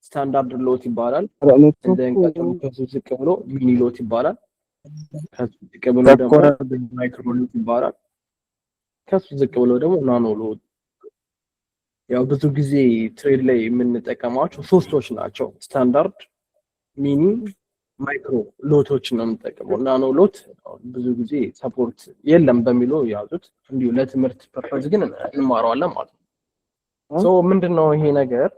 ስታንዳርድ ሎት ይባላል። እንደን ቀጥሎ ከሱ ዝቅ ብሎ ሚኒ ሎት ይባላል። ከሱ ዝቅ ብሎ ደግሞ ማይክሮ ሎት ይባላል። ከሱ ዝቅ ብሎ ደግሞ ናኖ ሎት። ያው ብዙ ጊዜ ትሬድ ላይ የምንጠቀማቸው ሶስቶች ናቸው። ስታንዳርድ፣ ሚኒ፣ ማይክሮ ሎቶችን ነው የምንጠቀመው። ናኖ ሎት ብዙ ጊዜ ሰፖርት የለም በሚለው ያዙት። እንዲሁ ለትምህርት ፐርፐዝ ግን እንማረዋለን ማለት ነው። ሶ ምንድነው ይሄ ነገር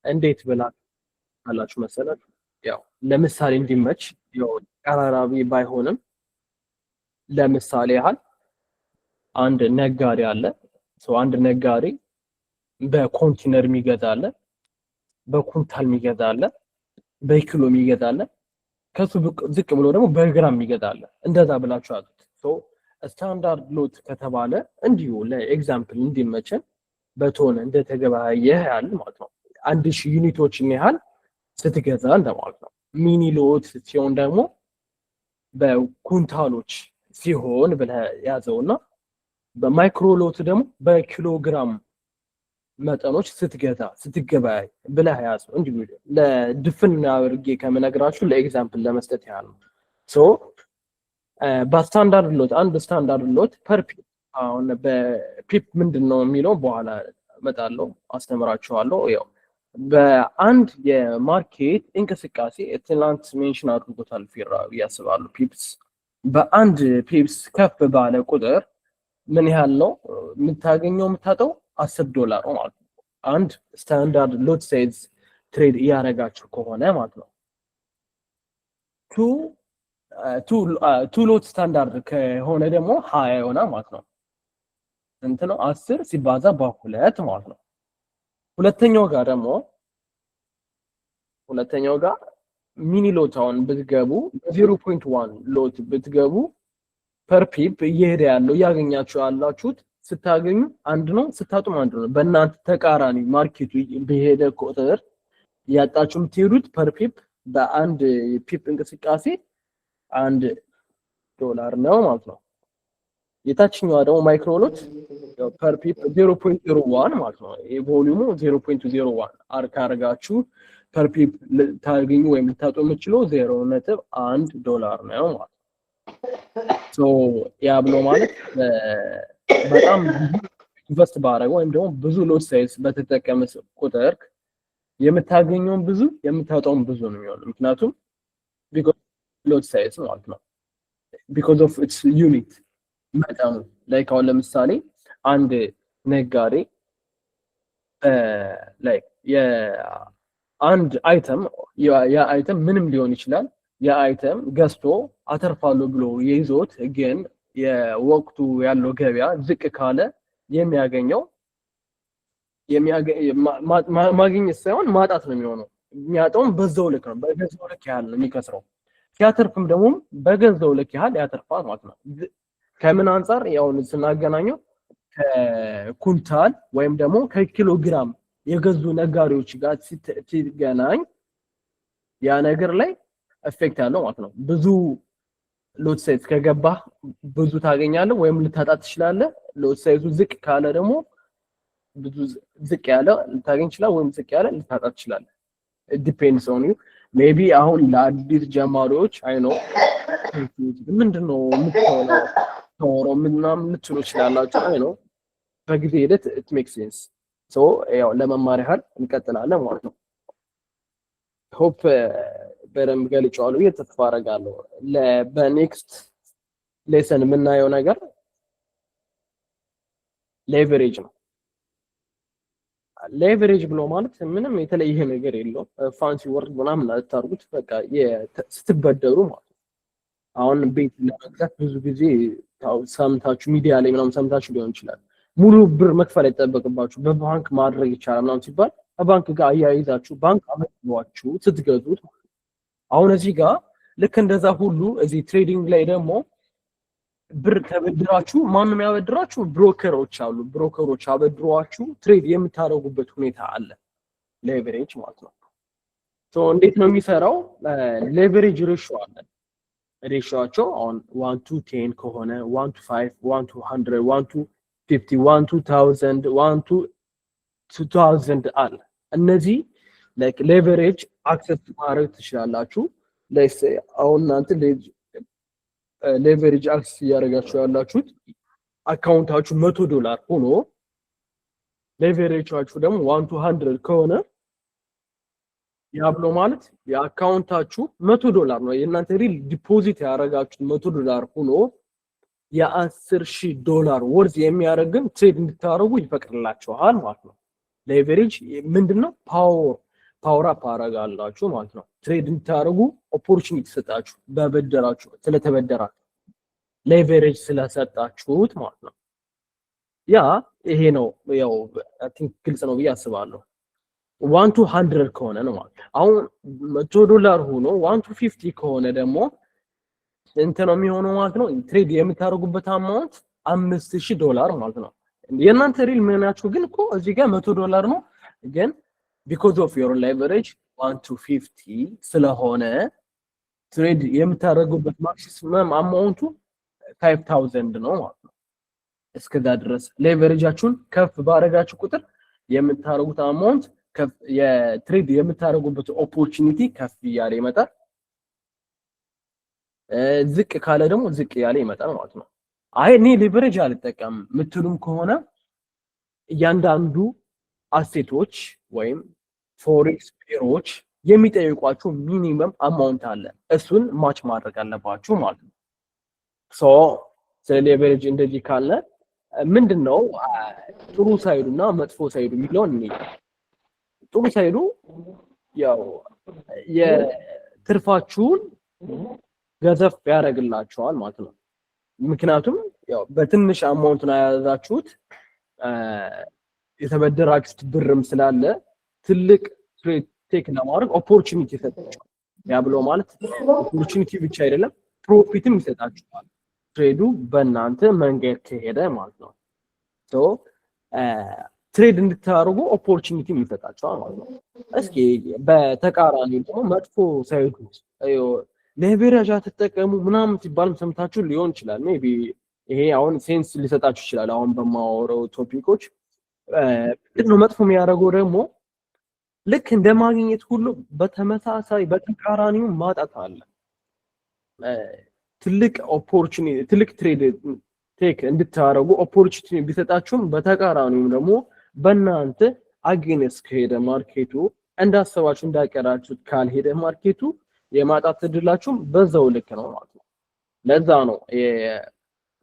እንዴት ብላችሁ መሰላችሁ? ያው ለምሳሌ እንዲመች ያው ቀራራቢ ባይሆንም ለምሳሌ ያህል አንድ ነጋዴ አለ። አንድ ነጋዴ በኮንቲነር የሚገዛ አለ፣ በኩንታል የሚገዛ አለ፣ በኪሎ የሚገዛ አለ፣ ከሱ ዝቅ ብሎ ደግሞ በግራም የሚገዛ አለ። እንደዛ ብላችሁ አሉት። ስታንዳርድ ሎት ከተባለ እንዲሁ ለኤግዛምፕል እንዲመችን በቶን እንደተገበያየ ያህል ማለት ነው 1000 ዩኒቶችን ያህል ስትገዛ እንደማለት ነው። ሚኒ ሎት ሲሆን ደግሞ በኩንታሎች ሲሆን ብለህ ያዘውና በማይክሮ ሎት ደግሞ በኪሎግራም መጠኖች ስትገበያይ ብለህ ያዘው። እንዲሁ ለድፍን አድርጌ ከምነግራችሁ ለኤግዛምፕል ለመስጠት ያህል ነው። በስታንዳርድ ሎት አንድ ስታንዳርድ ሎት ፐር ፒፕ አሁን በፒፕ ምንድነው የሚለው በኋላ እመጣለሁ አስተምራችኋለሁ። ያው በአንድ የማርኬት እንቅስቃሴ ትናንት ሜንሽን አድርጎታል ፊራ ያስባሉ። ፒፕስ በአንድ ፒፕስ ከፍ ባለ ቁጥር ምን ያህል ነው የምታጣው? $10 ማለት ነው። አንድ ስታንዳርድ ሎት ሳይዝ ትሬድ እያደረጋችሁ ከሆነ ማለት ነው። ቱ ሎት ስታንዳርድ ከሆነ ደግሞ 20 ይሆናል ማለት ነው። እንት ነው 10 ሲባዛ በ2 ማለት ነው። ሁለተኛው ጋር ሚኒ ሎት አሁን ብትገቡ 0.1 ሎት ብትገቡ ፐር ፒፕ እየሄደ ያለው እያገኛችሁ ያላችሁት ስታገኙ አንድ ነው፣ ስታጡም አንድ ነው። በእናንተ ተቃራኒ ማርኬቱ በሄደ ቁጥር ያጣችሁ የምትሄዱት ፐር ፒፕ በአንድ ፒፕ እንቅስቃሴ $1 ነው ማለት ነው። የታችኛዋ ደግሞ ማይክሮ ሎት ፐር ፒፕ 0.01 ማለት ነው። የቮሊዩሙ 0.01 አርካ አርጋችሁ ፐር ፒፕ ታገኙ ወይም ልታጡ የምትችለው $0.1 ነው ማለት ነው። ያ ብሎ ማለት በጣም ኢንቨስት ባደረገው ወይም ደግሞ ብዙ ሎት ሳይዝ በተጠቀመ ቁጥር የምታገኘውን ብዙ የምታጣውን ብዙ ነው የሚሆነው። ምክንያቱም because ሎት ሳይዝ ማለት ነው because of its unit መጠኑ ላይክ አሁን ለምሳሌ አንድ ነጋዴ ላይክ የአንድ አይተም ያ አይተም ምንም ሊሆን ይችላል። ያ አይተም ገዝቶ አተርፋለሁ ብሎ ይዞት ግን የወቅቱ ያለው ገበያ ዝቅ ካለ የሚያገኘው ማግኘት ሳይሆን ማጣት ነው የሚሆነው። የሚያጣውም በዛው ልክ ነው፣ በገዛው ልክ ያህል ነው የሚከስረው። ሲያተርፍም ደግሞ በገዛው ልክ ያህል ያተርፋል ማለት ነው። ከምን አንፃር ያው ስናገናኘው ከኩንታል ወይም ደግሞ ከኪሎግራም የገዙ ነጋዴዎች ጋር ሲገናኝ ያ ነገር ላይ ኢፌክት ያለው ማለት ነው። ብዙ ሎት ሳይዝ ከገባ ብዙ ታገኛለህ ወይም ልታጣ ትችላለህ። ሎት ሳይዙ ዝቅ ካለ ደግሞ ብዙ ዝቅ ያለ ልታገኝ ይችላል ወይም ዝቅ ያለ ልታጣ ትችላለህ። ዲፔንድስ ኦን ዩ ሜቢ አሁን ለአዲስ ጀማሪዎች አይ ኖ ምንድነው የምትሆነው ምናምን ልትሉ ይችላላችሁ። አይ ኖ በጊዜ ሂደት ኢት ሜክ ሴንስ። ያው ለመማር ያህል እንቀጥላለን ማለት ነው። ሆፕ በደንብ ገልጫለሁ ብዬ ተስፋ አደርጋለሁ። በኔክስት ሌሰን የምናየው ነገር ሌቨሬጅ ነው። ሌቨሬጅ ብሎ ማለት ምንም የተለየ ነገር የለውም። ፋንሲ ወርድ ምናምን አታርጉት። በቃ ስትበደሩ ማለት ነው። አሁን ቤት ለመግዛት ብዙ ጊዜ ሰምታችሁ ሚዲያ ላይ ምናምን ሰምታችሁ ሊሆን ይችላል። ሙሉ ብር መክፈል አይጠበቅባችሁ በባንክ ማድረግ ይቻላል ምናምን ሲባል ከባንክ ጋር አያይዛችሁ ባንክ አመጣችሁ ስትገዙት። አሁን እዚህ ጋር ልክ እንደዛ ሁሉ እዚህ ትሬዲንግ ላይ ደግሞ ብር ተበድራችሁ ማንም ያበድራችሁ ብሮከሮች አሉ። ብሮከሮች አበድሯችሁ ትሬድ የምታደርጉበት ሁኔታ አለ። ሌቨሬጅ ማለት ነው። እንዴት ነው የሚሰራው? ሌቨሬጅ ሬሾ አለ። ሬሾአቸው አሁን 1 to 10 ከሆነ 1 to 5 1 to 100 1 to 50 1 to 1000 1 to 2000 አለ። እነዚህ ላይክ ሌቨሬጅ አክሰስ ማድረግ ትችላላችሁ ሌትስ ሴይ አሁን እናንተ ሌቨሬጅ አክሰስ ያደርጋችሁ ያላችሁት አካውንታችሁ $100 ሆኖ ሌቨሬጃችሁ ደግሞ 1 to 100 ከሆነ ያብሎ ማለት የአካውንታችሁ $100 ነው የእናንተ ሪል ዲፖዚት ያደረጋችሁት $100 ሆኖ $10,000 ወርዝ የሚያደርግን ትሬድ እንድታደርጉ ይፈቅድላችኋል ማለት ነው ሌቨሬጅ ምንድነው ፓወር አፕ አደርጋላችሁ ማለት ነው ትሬድ እንድታደርጉ ኦፖርቹኒቲ ሰጣችሁ በበደራችሁ ስለተበደራችሁ ሌቨሬጅ ስለሰጣችሁት ማለት ነው ያ ይሄ ነው ያው አይ ቲንክ ግልጽ ነው ብዬ አስባለሁ 1 to 100 ከሆነ ነው ማለት አሁን $100 ሆኖ 1 to 50 ከሆነ ደግሞ እንት ነው የሚሆነው ማለት ነው ትሬድ የምታደርጉበት አማውንት $5,000 ማለት ነው የእናንተ ሪል ምናችሁ ግን እኮ እዚህ ጋር $100 ነው ግን because of your leverage 1 to 50 ስለሆነ ትሬድ የምታደርጉበት ማክሲመም አማውንቱ 5,000 ነው ማለት ነው እስከዛ ድረስ ሌቨሬጃችሁን ከፍ ባረጋችሁ ቁጥር የምታደርጉት አማውንት የትሬድ የምታደርጉበት ኦፖርቹኒቲ ከፍ ያለ ይመጣል ዝቅ ካለ ደግሞ ዝቅ ያለ ይመጣል ማለት ነው አይ እኔ ሌቨሬጅ አልጠቀም ምትሉም ከሆነ እያንዳንዱ አሴቶች ወይም ፎሬክስ ፔሮች የሚጠይቋችሁ ሚኒመም አማውንት አለ እሱን ማች ማድረግ አለባችሁ ማለት ነው ሶ ስለ ሌቨሬጅ እንደዚህ ካለ ምንድነው ጥሩ ሳይዱና መጥፎ ሳይዱ የሚለውን እኔ ጥሩ ሳይዱ ያው የትርፋችሁን ገዘፍ ያደርግላችኋል ማለት ነው ምክንያቱም ያው በትንሽ አማውንት ነው ያዛችሁት የተበደራችሁት ብርም ስላለ ትልቅ ትሬድ ቴክ ለማድረግ ኦፖርቹኒቲ ይሰጣችኋል ያ ብሎ ማለት ኦፖርቹኒቲ ብቻ አይደለም ፕሮፊትም ይሰጣችኋል ትሬዱ በእናንተ መንገድ ከሄደ ማለት ነው ሶ ትሬድ እንድታደርጉ ኦፖርቹኒቲ ይሰጣችኋል ማለት ነው እስኪ በተቃራኒ ደግሞ መጥፎ ሳይዱ ሌቨሬጅ አትጠቀሙ ምናምን ሲባልም ሰምታችሁ ሊሆን ይችላል ሜቢ ይሄ አሁን ሴንስ ሊሰጣችሁ ይችላል አሁን በማወራው ቶፒኮች ነው መጥፎ የሚያደርገው ደግሞ ልክ እንደማግኘት ሁሉ በተመሳሳይ በተቃራኒው ማጣት አለ ትልቅ ኦፖርቹኒቲ ትልቅ ትሬድ ቴክ እንድታረጉ ኦፖርቹኒቲ ቢሰጣችሁም በተቃራኒው ደግሞ በእናንተ አጌንስት ከሄደ ማርኬቱ እንዳሰባችሁ እንዳቀራችሁት ካልሄደ ማርኬቱ የማጣት እድላችሁም በዛው ልክ ነው ማለት ነው ለዛ ነው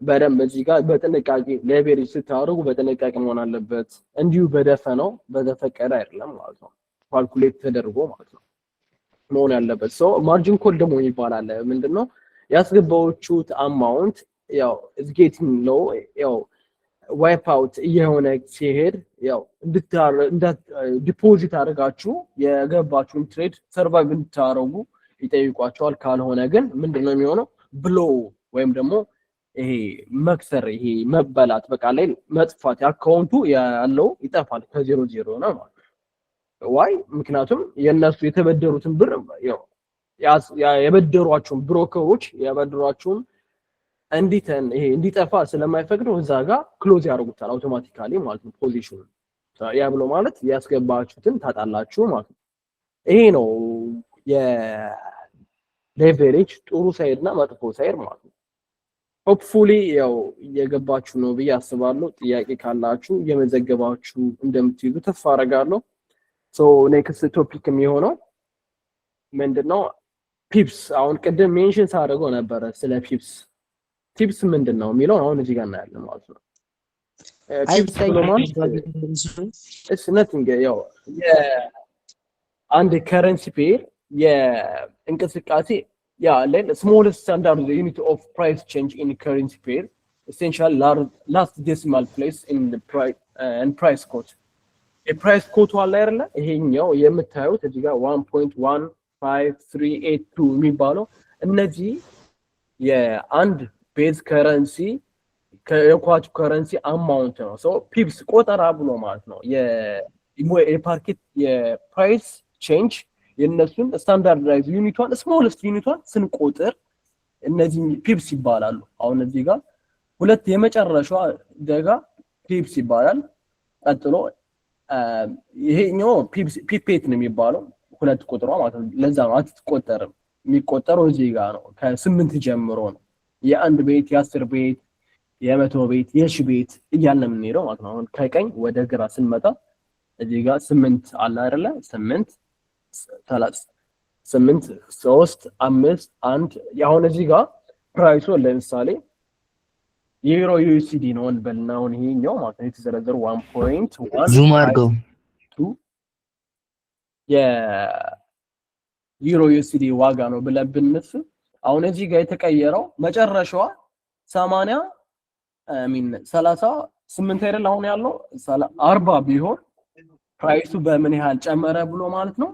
በደንብ እዚህ ጋር በጥንቃቄ ሌቨሬጅ ስታደርጉ በጥንቃቄ መሆን አለበት እንዲሁ በደፈነው በዘፈቀደ አይደለም ማለት ነው ካልኩሌት ተደርጎ ማለት ነው መሆን ያለበት ሶ ማርጂን ኮል ደግሞ ይባላል ምንድነው ያስገባችሁት አማውንት ያው is getting low ያው ዋይፕ አውት እየሆነ ሲሄድ ያው ዲፖዚት አድርጋችሁ የገባችሁን ትሬድ ሰርቫይቭ እንድታረጉ ይጠይቋቸዋል ካልሆነ ግን ምንድነው የሚሆነው ብሎ ወይም ደግሞ ይሄ መክሰር ይሄ መበላት በቃ ላይ መጥፋት አካውንቱ ያለው ይጠፋል ከዜሮ ዜሮ ነው ማለት ዋይ ምክንያቱም የነሱ የተበደሩትን ብር ያው የበደሯቸውን ብሮከሮች የበደሯቸውን ይሄ እንዲጠፋ ስለማይፈቅደው እዛ ጋር ክሎዝ ያደርጉታል አውቶማቲካሊ ማለት ነው ፖዚሽኑ ያ ብሎ ማለት ያስገባችሁትን ታጣላችሁ ማለት ነው ይሄ ነው የሌቨሬጅ ጥሩ ሳይድ እና መጥፎ ሳይድ ማለት ነው ሆፕፉሊ ያው የገባችሁ ነው ብዬ አስባለሁ ጥያቄ ካላችሁ የመዘገባችሁ እንደምትይዙ ተስፋ አደርጋለሁ ሶ ኔክስት ቶፒክ የሚሆነው ምንድነው ፒፕስ አሁን ቅድም ሜንሽን ሳደርገው ነበር ስለ ፒፕስ ምንድነው የሚለው አሁን እዚህ ጋር እናያለን ማለት ነው ፒፕስ ማለት it's nothing ያው አንድ ከረንሲ ፔር የእንቅስቃሴ like the smallest standard unit of price change in currency pair essential last decimal place in the price quote a price quote አለ አይደለ ይሄኛው የምታዩት እዚህ ጋር 1.15382 የሚባለው እነዚህ የአንድ ቤዝ ከረንሲ የኳቹ ከረንሲ አማውንት ነው ሶ ፒፕስ ቆጠራ ብሎ ማለት ነው የማርኬት የፕራይስ ቼንጅ የነሱን ስታንዳርዳይዝ ዩኒቷን ስሞለስት ዩኒቷን ስንቆጥር እነዚህ ፒፕስ ይባላሉ አሁን እዚህ ጋር ሁለት የመጨረሻው ደጋ ፒፕስ ይባላል ቀጥሎ ይሄኛው ፒፔት ነው የሚባለው ሁለት ቁጥሯ ማለት ነው። ለዛ ነው አትቆጠርም። የሚቆጠረው እዚህ ጋር ነው ከ8 ጀምሮ ነው። የአንድ ቤት የ10 ቤት የ100 ቤት የ1000 ቤት እያልን የምንሄደው ማለት ነው። አሁን ከቀኝ ወደ ግራ ስንመጣ እዚህ ጋር 8 አለ አይደለ? 8 8 3 5 1 ያሁን እዚህ ጋር ፕራይሱ ለምሳሌ ዩሮ ዩኤስዲ ነው እንበልና አሁን ይሄኛው ማለት ነው የተዘረዘሩ 1.1 ዙም አድርገው የዩሮ ዩኤስዲ ዋጋ ነው ብለን ብንስብ አሁን እዚህ ጋር የተቀየረው መጨረሻዋ 80 38 አይደል? አሁን ያለው 40 ቢሆን ፕራይሱ በምን ያህል ጨመረ ብሎ ማለት ነው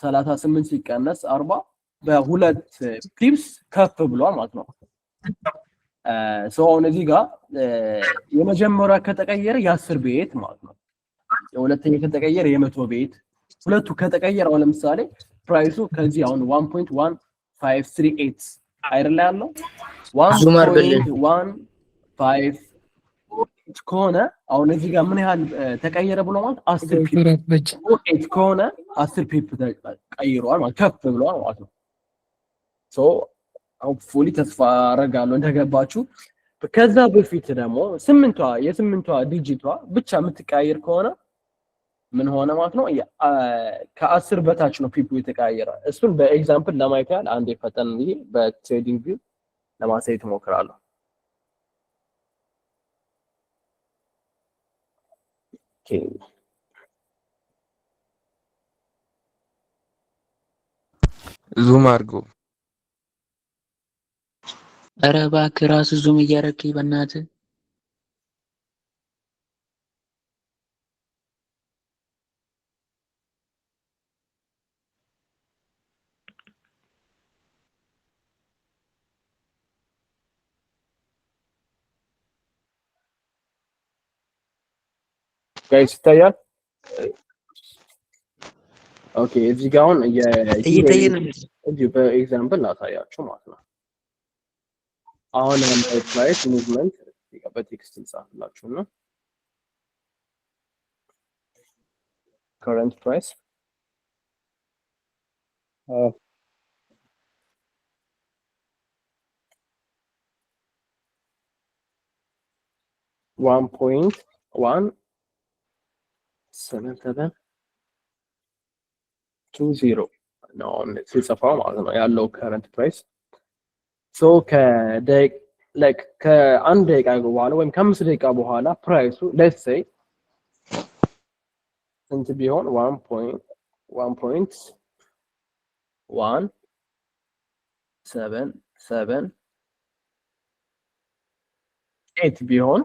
38 ሲቀነስ 40 በሁለት ፒፕስ ከፍ ብሏል ማለት ነው። አሁን እዚህ ጋር የመጀመሪያ ከተቀየረ የ10 ቤት ማለት ነው። የሁለተኛ ከተቀየረ የ100 ቤት ሁለቱ ከተቀየረ አሁን ለምሳሌ ፕራይሱ ከዚህ አሁን 1.1538 አይደል ያለው 1.15 ከሆነ አሁን እዚህ ጋር ምን ያህል ተቀየረ ብሎ ማለት 10 ፒፕ ከሆነ 10 ፒፕ ተቀይሯል ማለት ከፍ ብሏል ማለት ነው። ሆፕፉሊ ተስፋ አደርጋለሁ እንደገባችሁ። ከዛ በፊት ደግሞ የስምንቷ ዲጂቷ ብቻ የምትቀያየር ከሆነ ምን ሆነ ማለት ነው ከ10 በታች ነው ፒፑ የተቀያየረ። እሱን በኤግዛምፕል ለማየት ያህል አንድ ፈጠን ብዬ በትሬዲንግ ቪው ለማሳየት እሞክራለሁ። ኦኬ ዙም አድርጎ ኧረ እባክህ ራሱ ዙም እያደረግህ በእናትህ ጋይስ ይታያል። ኦኬ እዚህ ጋር አሁን እዚህ በኤግዛምፕል ላሳያችሁ ማለት ነው። አሁን ያለው ፕራይስ ሙቭመንት በቴክስት ልጻፍላችሁና current price 1.1720 ነው ሲጽፋው ማለት ነው ያለው current price ከአንድ ደቂቃ በኋላ ወይም ከ5 ደቂቃ በኋላ ፕራይሱ let's say ስንት ቢሆን 1.177 ቢሆን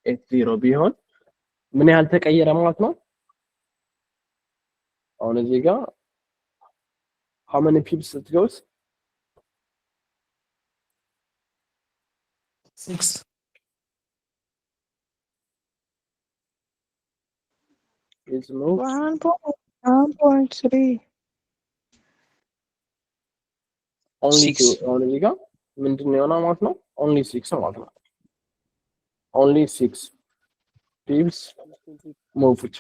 80 ቢሆን ምን ያህል ተቀየረ ማለት ነው? አሁን እዚህ ጋር how many pips it goes 6 is moved 1.3 only 2 አሁን እዚህ ጋር ምንድነው የሆነው ማለት ነው? only 6 ማለት ነው። only 6 pips moved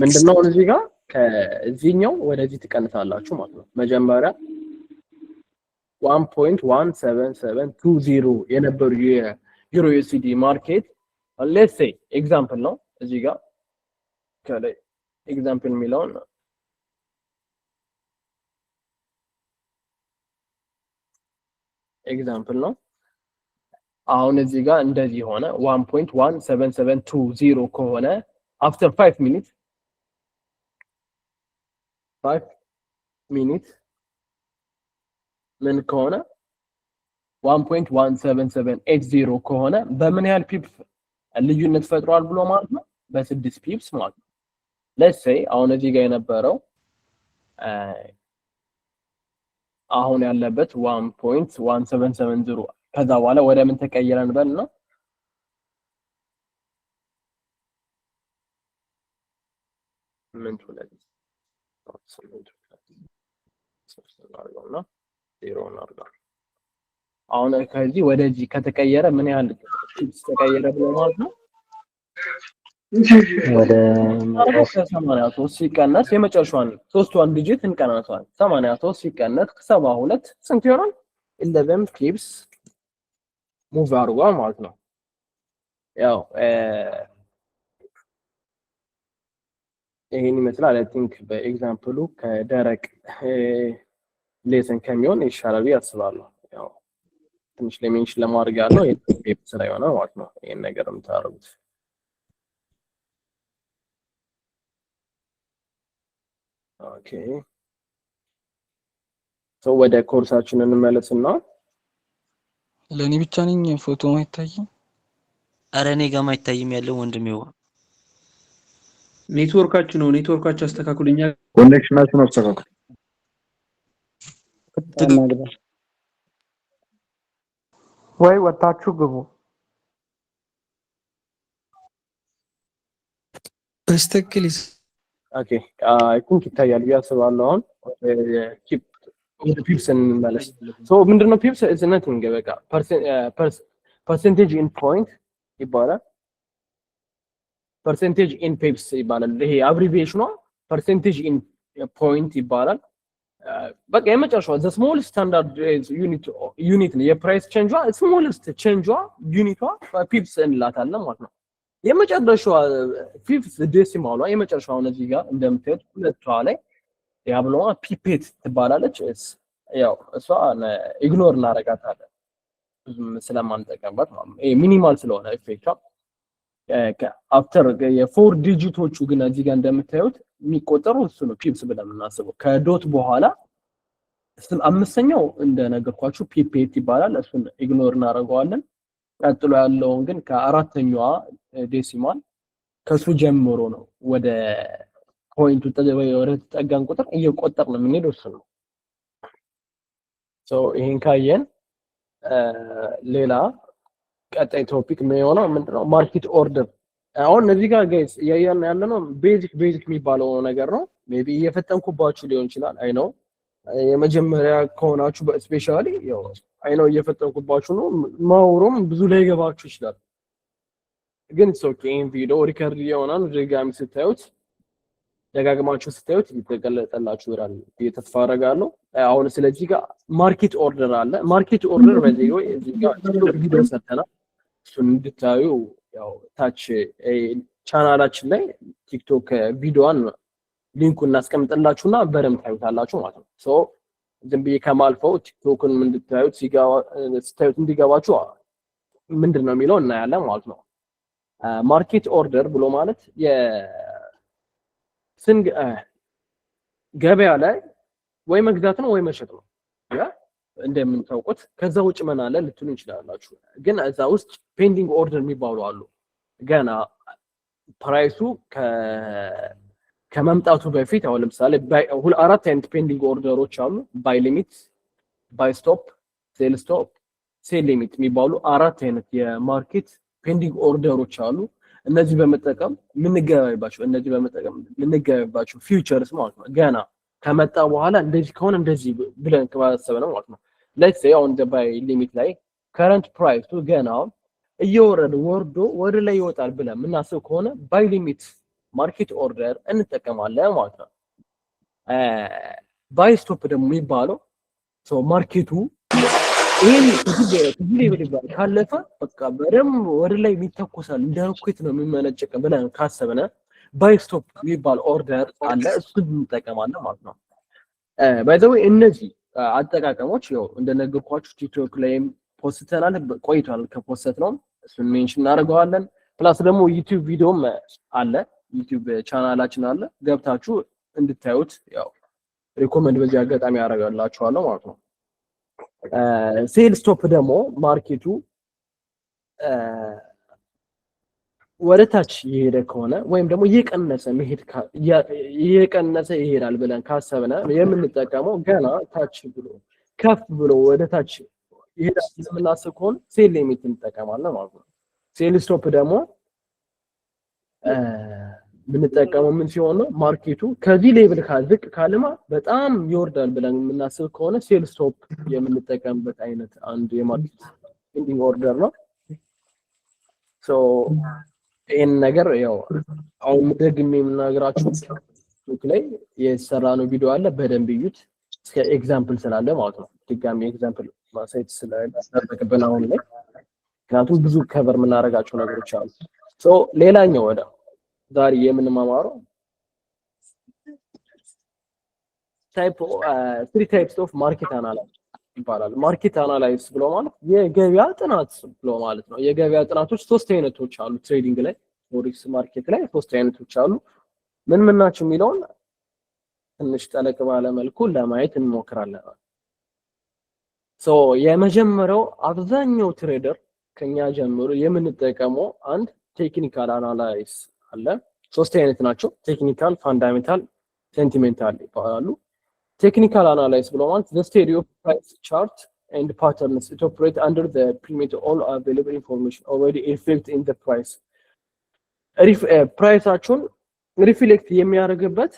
ምንድነው እዚህ ጋር ከዚህኛው ወደዚህ ትቀንሳላችሁ ማለት ነው። መጀመሪያ 1.17720 የነበሩ የዩሮ ዩኤስዲ ማርኬት let's say ኤግዛምፕል ነው። እዚህ ጋር ከላይ ኤግዛምፕል የሚለውን ኤግዛምፕል ነው። አሁን እዚህ ጋር እንደዚህ ሆነ 1.17720 ከሆነ after 5 minutes ምን ከሆነ 1.17780 ከሆነ በምን ያህል ፒፕ ልዩነት ፈጥሯል ብሎ ማለት ነው? በ6 ፒፕስ ማለት ነው። let's say አሁን እዚህ ጋር የነበረው አሁን ያለበት 1.1770 ከዛ በኋላ ወደ ምን ተቀየረን በል ነው ምን ትላለህ? ዜሮ እናድርገው አሁን ከዚህ ወደዚህ ከተቀየረ ምን ያህል ተቀየረ ብሎ ማለት ነው ወደ 83 ሲቀነስ የመጨረሻውን ሶስቷን ዲጂት እንቀናነሳለን 83 ሲቀነስ 72 ስንት ይሆናል 11 ፒፕስ ሙቭ አድርጓል ማለት ነው ያው ይሄን ይመስላል አይ ቲንክ በኤግዛምፕሉ ከደረቅ ሌሰን ከሚሆን ይሻላል ያስባለሁ ያው ትንሽ ለሜንሽን ለማድረግ ያለው የፔፕ ስራ ይሆናል ማለት ነው ይሄን ነገር የምታደርጉት ኦኬ ወደ ኮርሳችን እንመለስና ለኔ ብቻ ነኝ ፎቶ ማይታይ አረ እኔ ጋር ማይታይም ያለው ወንድሜው ኔትወርካችሁ ነው ኔትወርካችሁ አስተካክሉኛ ኮኔክሽናችሁን አስተካክሉ ወይ ወጣችሁ ግቡ በስተክልስ ኦኬ አይ ቲንክ ይታያል ያስባለሁ አሁን ኪፕ ወደ ፒፕስ እንመለስ ሶ ምንድነው ፒፕስ ኢዝ ነቲንግ በቃ ፐርሰንቴጅ ኢን ፖይንት ይባላል ፐርሰንቴጅ ኢን ፒፕስ ይባላል ይሄ አብሪቪዬሽኑ ፐርሰንቴጅ ኢን ፖይንት ይባላል በቃ የመጨረሻው the smallest standard unit ነው የፕራይስ ቼንጇ smallest ቼንጇ ዩኒቷ ፒፕስ እንላታለን ማለት ነው የመጨረሻው ፊፍዝ ዴሲማሏ የመጨረሻው እዚህ ጋር እንደምትሄድ ሁለቷ ላይ ያብለዋ ፒፔት ትባላለች ያው እሷ ኢግኖር እናረጋታለን ብዙም ስለማንጠቀምበት ይሄ ሚኒማል ስለሆነ ኢፌክቷ አፍተር የፎር ዲጂቶቹ ግን እዚህ ጋር እንደምታዩት የሚቆጠሩ እሱ ነው ፒፕስ ብለን እናስበው ከዶት በኋላ አምስተኛው እንደነገርኳችሁ ፒፔት ይባላል እሱን ኢግኖር እናረጋዋለን ቀጥሎ ያለውን ግን ከአራተኛዋ ዴሲማል ከሱ ጀምሮ ነው ወደ ፖይንቱ ወደ ተጠጋን ቁጥር እየቆጠር ነው የምንሄደው እሱ ነው ሶ ይሄን ካየን ሌላ ቀጣይ ቶፒክ ነው የሆነው ምንድነው ማርኬት ኦርደር አሁን እዚህ ጋር ጋይስ ያለነው ቤዚክ የሚባለው ነገር ነው ሜቢ እየፈጠንኩባችሁ ሊሆን ይችላል አይ ነው የመጀመሪያ ከሆናችሁ በስፔሻሊ ያው አይ ነው እየፈጠንኩባችሁ ነው ማውሮም ብዙ ላይ ገባችሁ ይችላል ግን ኦኬ ኢን ቪዲዮ ሪከርድ የሆነን ድጋሚ ስታዩት ደጋግማችሁ ስታዩት ይተገለጠላችሁ ይላል እየተፋረጋለሁ አሁን ስለዚህ ጋር ማርኬት ኦርደር አለ ማርኬት ኦርደር በዚህ ወይ እዚህ ጋር ቪዲዮ ሰርተናል እሱን እንድታዩ ያው ታች ቻናላችን ላይ ቲክቶክ ቪዲዮን ሊንኩን እናስቀምጥላችሁና በደንብ ታዩታላችሁ ማለት ነው ሶ ዝም ብዬ ከማልፈው ቲክቶክን እንድታዩት ስታዩት እንዲገባችሁ ምንድነው የሚለው እናያለን ማለት ነው ማርኬት ኦርደር ብሎ ማለት ገበያ ላይ ወይ መግዛት ነው ወይ መሸጥ ነው ያ እንደምታውቁት ከዛ ውጭ ምን አለ ልትሉ እንችላላችሁ ግን እዛ ውስጥ ፔንዲንግ ኦርደር የሚባሉ አሉ ገና ፕራይሱ ከመምጣቱ በፊት አሁን ለምሳሌ አራት አይነት ፔንዲንግ ኦርደሮች አሉ ባይ ሊሚት ባይ ስቶፕ ሴል ሊሚት የሚባሉ አራት አይነት የማርኬት ፔንዲንግ ኦርደሮች አሉ እነዚህ በመጠቀም ምንገበያባቸው ፊውቸርስ ማለት ነው ገና ከመጣ በኋላ እንደዚህ ከሆነ እንደዚህ ብለን ከባሰበነው ማለት ነው ሌትስ ሴይ ኦን ዘ ባይ ሊሚት ላይ ከረንት ፕራይሱ ገና እየወረደ ወርዶ ወደ ላይ ይወጣል ብለን ምናስብ ከሆነ ባይ ሊሚት ማርኬት ኦርደር እንጠቀማለን ማለት ነው ባይ ስቶፕ ደግሞ የሚባለው ሶ ማርኬቱ ይሄን ከዚህ ሌቭል ካለፈ በቃ በደም ወደ ላይ የሚተኮሳል እንደ ሮኬት ነው የሚመነጨቅ ብለን ካሰብነ ባይ ስቶፕ የሚባል ኦርደር አለ እሱን እንጠቀማለን ማለት ነው ባይ ዘ ዌይ እነዚህ አጠቃቀሞች ያው እንደነገርኳችሁ ቲክቶክ ላይም ፖስተናል ቆይቷል ከፖስት ነው እሱን ሜንሽን እናደርገዋለን ፕላስ ደግሞ ዩቲዩብ ቪዲዮም አለ ዩቲዩብ ቻናላችን አለ ገብታችሁ እንድታዩት ያው ሪኮመንድ በዚህ አጋጣሚ ያደርጋላችኋለሁ ማለት ነው ሴል ስቶፕ ደግሞ ማርኬቱ ወደታች ይሄደ ከሆነ ወይም ደግሞ እየቀነሰ ይሄዳል ብለን ካሰብነ የምንጠቀመው ገና ታች ብሎ ከፍ ብሎ ወደታች ይሄዳል የምናስብ ከሆነ ሴል ሊሚት እንጠቀማለን ማለት ነው ሴል ስቶፕ ደግሞ የምንጠቀመው ምን ሲሆን ነው ማርኬቱ ከዚህ ሌቭል ካልዝቅ ካልማ በጣም ይወርዳል ብለን የምናስብ ከሆነ ሴል ስቶፕ የምንጠቀምበት አይነት አንድ የማርኬት ኢንዲንግ ኦርደር ነው ሶ ይሄን ነገር ያው አሁን ደግሜ የምናገራችሁ ላይ የሰራ ነው ቪዲዮ አለ በደንብ ይዩት እስከ ኤግዛምፕል ስላለ ማለት ነው ድጋሚ ኤግዛምፕል ማሳየት ስላለ አሁን ላይ ምክንያቱም ብዙ ከቨር የምናደርጋቸው ነገሮች አሉ ሶ ሌላኛው ወደ ዛሬ የምንማማረው three types of market analysis ይባላል ማርኬት አናላይሲስ ብሎ ማለት የገበያ ጥናት ብሎ ማለት ነው የገበያ ጥናቶች ሶስት አይነቶች አሉ ትሬዲንግ ላይ ፎሬክስ ማርኬት ላይ ሶስት አይነቶች አሉ ምን ናቸው የሚለውን ትንሽ ጠለቅ ባለ መልኩ ለማየት እንሞክራለን ሶ የመጀመሪያው አብዛኛው ትሬደር ከኛ ጀምሮ የምንጠቀመው አንድ ቴክኒካል አናላይሲስ አለ ሶስት አይነት ናቸው ቴክኒካል ፋንዳሜንታል ሴንቲሜንታል ይባላሉ technical analysis ብሎ ማለት the study of price chart and patterns it operate under the premise all available information already reflect in the price ፕራይሳቸውን ሪፍሌክት የሚያደርግበት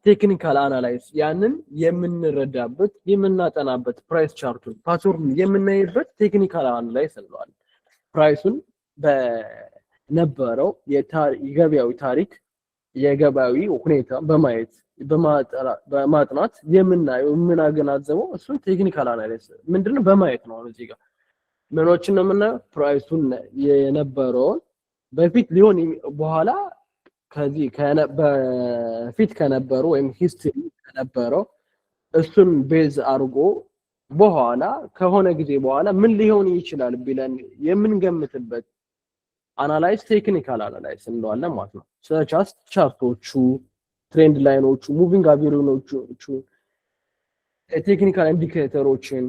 ቴክኒካል አናላይሲስ ያንን የምንረዳበት የምናጠናበት ፕራይስ ቻርቱን ፓተርን የምናይበት ቴክኒካል አናላይሲስ እንለዋለን ፕራይሱን በነበረው የገበያዊ ታሪክ የገበያዊ ሁኔታ በማየት በማጥናት የምናየው የምናገናዘበው እሱ ቴክኒካል አናላይሲስ ምንድነው በማየት ነው እዚህ ጋር ምኖችን ነው የምናየው ፕራይሱን የነበረውን በፊት ሊሆን በኋላ ከዚህ በፊት ከነበረው ወይም ሂስትሪ ከነበረው እሱን ቤዝ አርጎ በኋላ ከሆነ ጊዜ በኋላ ምን ሊሆን ይችላል ብለን የምንገምትበት አናላይዝ ቴክኒካል አናላይሲስ እንለዋለን ማለት ነው ሰቻስ ቻርቶቹ ትሬንድ ላይኖቹ ሙቪንግ አቬሬጆቹ ቴክኒካል ኢንዲኬተሮችን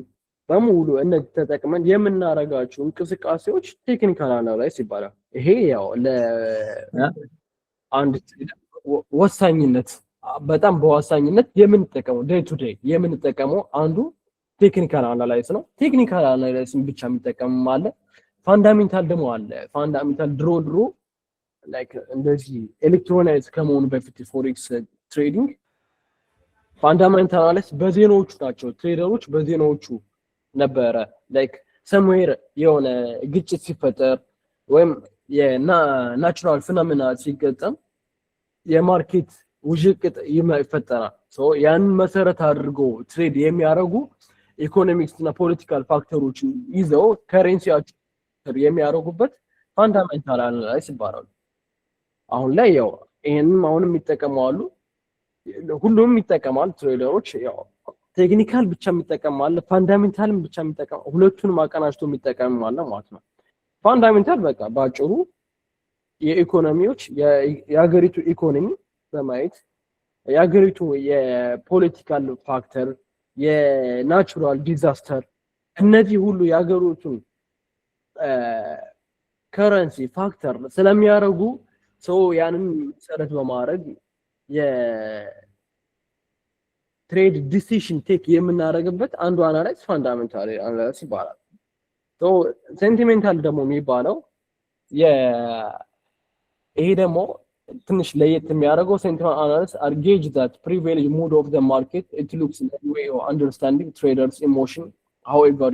በሙሉ እነዚህ ተጠቅመን የምናረጋቸው እንቅስቃሴዎች ቴክኒካል አናላይሲስ ይባላል ይሄ ያው ለአንድ ወሳኝነት በጣም በወሳኝነት የምንጠቀመው ዴይ ቱ ዴይ የምንጠቀመው አንዱ ቴክኒካል አናላይሲስ ነው ቴክኒካል አናላይሲስን ብቻ የሚጠቀም ማለት ፋንዳሜንታል ደግሞ አለ ፋንዳሜንታል ድሮ ላይክ እንደዚህ ኤሌክትሮናይዝ ከመሆኑ በፊት ፎሬክስ ትሬዲንግ ፋንዳሜንታል አናላይሲስ በዜናዎቹ ናቸው ትሬደሮች በዜናዎቹ ነበረ ላይክ ሰምዌር የሆነ ግጭት ሲፈጠር ወይም የናቹራል ፌኖሜና ሲገጠም የማርኬት ውዥቅጥ ይፈጠራል ሶ ያን መሰረት አድርጎ ትሬድ የሚያደርጉ ኢኮኖሚክስ እና ፖለቲካል ፋክተሮችን ይዘው ከረንሲያቸው የሚያደርጉበት ፋንዳሜንታል አናላይሲስ ይባላል አሁን ላይ ያው ይሄንን አሁንም ይጠቀማሉ ሁሉም ይጠቀማሉ ትሬደሮች ያው ቴክኒካል ብቻ የሚጠቀማሉ ፋንዳሜንታልም ብቻ የሚጠቀም ሁለቱንም አቀናጅቶ የሚጠቀማሉ ማለት ነው ፋንዳሜንታል በቃ ባጭሩ የኢኮኖሚዎች የሀገሪቱ ኢኮኖሚ በማየት የሀገሪቱ የፖለቲካል ፋክተር የናቹራል ዲዛስተር እነዚህ ሁሉ የሀገሪቱን ከረንሲ ፋክተር ስለሚያረጉ ሰው ያንን መሰረት በማድረግ የትሬድ ዲሲዥን ቴክ የምናደርግበት አንዱ አናላይሲስ ፋንዳሜንታል አናላይሲስ ይባላል ሶ ሴንቲሜንታል ደግሞ የሚባለው ይሄ ደግሞ ትንሽ ለየት የሚያደርገው ሴንቲሜንታል አናላይሲስ አርጌጅ ዛት ፕሪቬይሊንግ ሙድ ኦፍ ዘ ማርኬት ኢት ሉክስ ላይክ ዌይ ኦፍ አንደርስታንዲንግ ትሬደርስ ኢሞሽን however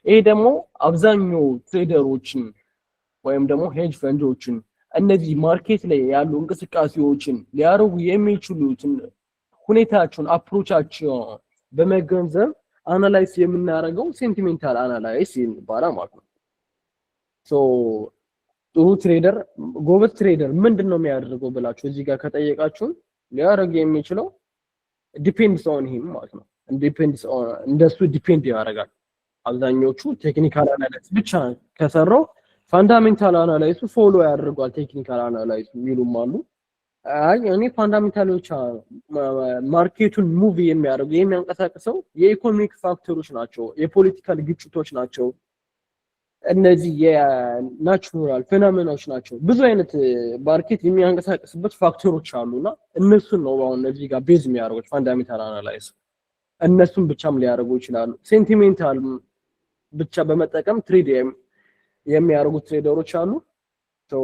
ይሄ ደግሞ አብዛኛው ትሬደሮችን ወይም ደግሞ ሄጅ ፈንዶችን እነዚህ ማርኬት ላይ ያሉ እንቅስቃሴዎችን ሊያረጉ የሚችሉትን ሁኔታቸውን አፕሮቻቸውን በመገንዘብ አናላይዝ የምናደርገው ሴንቲሜንታል አናላይሲስ ይባላል ማለት ነው ሶ ጥሩ ትሬደር ጎበዝ ትሬደር ምንድነው የሚያደርገው ብላችሁ እዚህ ጋር ከጠየቃችሁ ሊያረግ የሚችለው ዲፔንድስ ኦን ሂም ማለት ነው ዲፔንድስ ኦን እንደሱ ዲፔንድ ያደርጋል አብዛኞቹ ቴክኒካል አናላይሲስ ብቻ ከሰራው ፋንዳሜንታል አናላይሲስ ፎሎ ያደርጋል ቴክኒካል አናላይሲስ የሚሉም አሉ አይ እኔ ፋንዳሜንታሎች ማርኬቱን ሙቭ የሚያደርጉ የሚያንቀሳቅሰው የኢኮኖሚክ ፋክተሮች ናቸው የፖለቲካል ግጭቶች ናቸው እነዚህ የናቹራል ፌኖሜናዎች ናቸው ብዙ አይነት ማርኬት የሚያንቀሳቅስበት ፋክተሮች አሉና እነሱን ነው አሁን እዚህ ጋር ቤዝ የሚያደርጉት ፋንዳሜንታል አናላይሲስ እነሱን ብቻም ሊያደርጉ ይችላሉ ሴንቲሜንታል ብቻ በመጠቀም ትሬድ የሚያደርጉ ትሬደሮች አሉ ሶ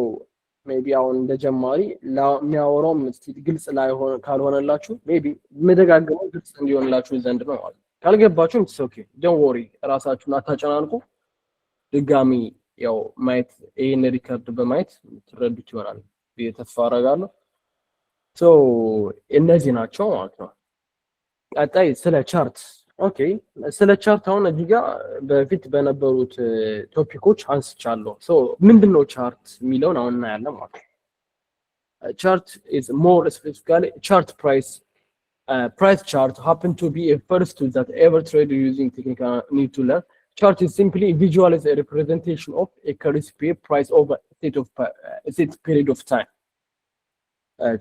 ሜቢ አሁን እንደ ጀማሪ የሚያወራው ግልጽ ላይ ካልሆነላችሁ ሜቢ መደጋገመው ግልጽ እንዲሆንላችሁ ዘንድ ነው ማለት ካልገባችሁ ኢትስ ኦኬ ዶንት ወሪ ራሳችሁን አታጨናንቁ ድጋሚ ያው ማየት ይሄን ሪከርድ በማየት ትረዱት ይሆናል ተስፋ አደርጋለሁ ሶ እነዚህ ናቸው ማለት ነው ቀጣይ ስለ ቻርት ኦኬ ስለ ቻርት አሁን እዚህ ጋር በፊት በነበሩት ቶፒኮች አንስቻለሁ ሶ ምንድነው ቻርት የሚለውን አሁን እናያለን ማለት ነው chart is more specifically chart price chart happen to be a first tool that ever trader using technical need to learn chart is simply visualize a representation of a currency price over a set period of time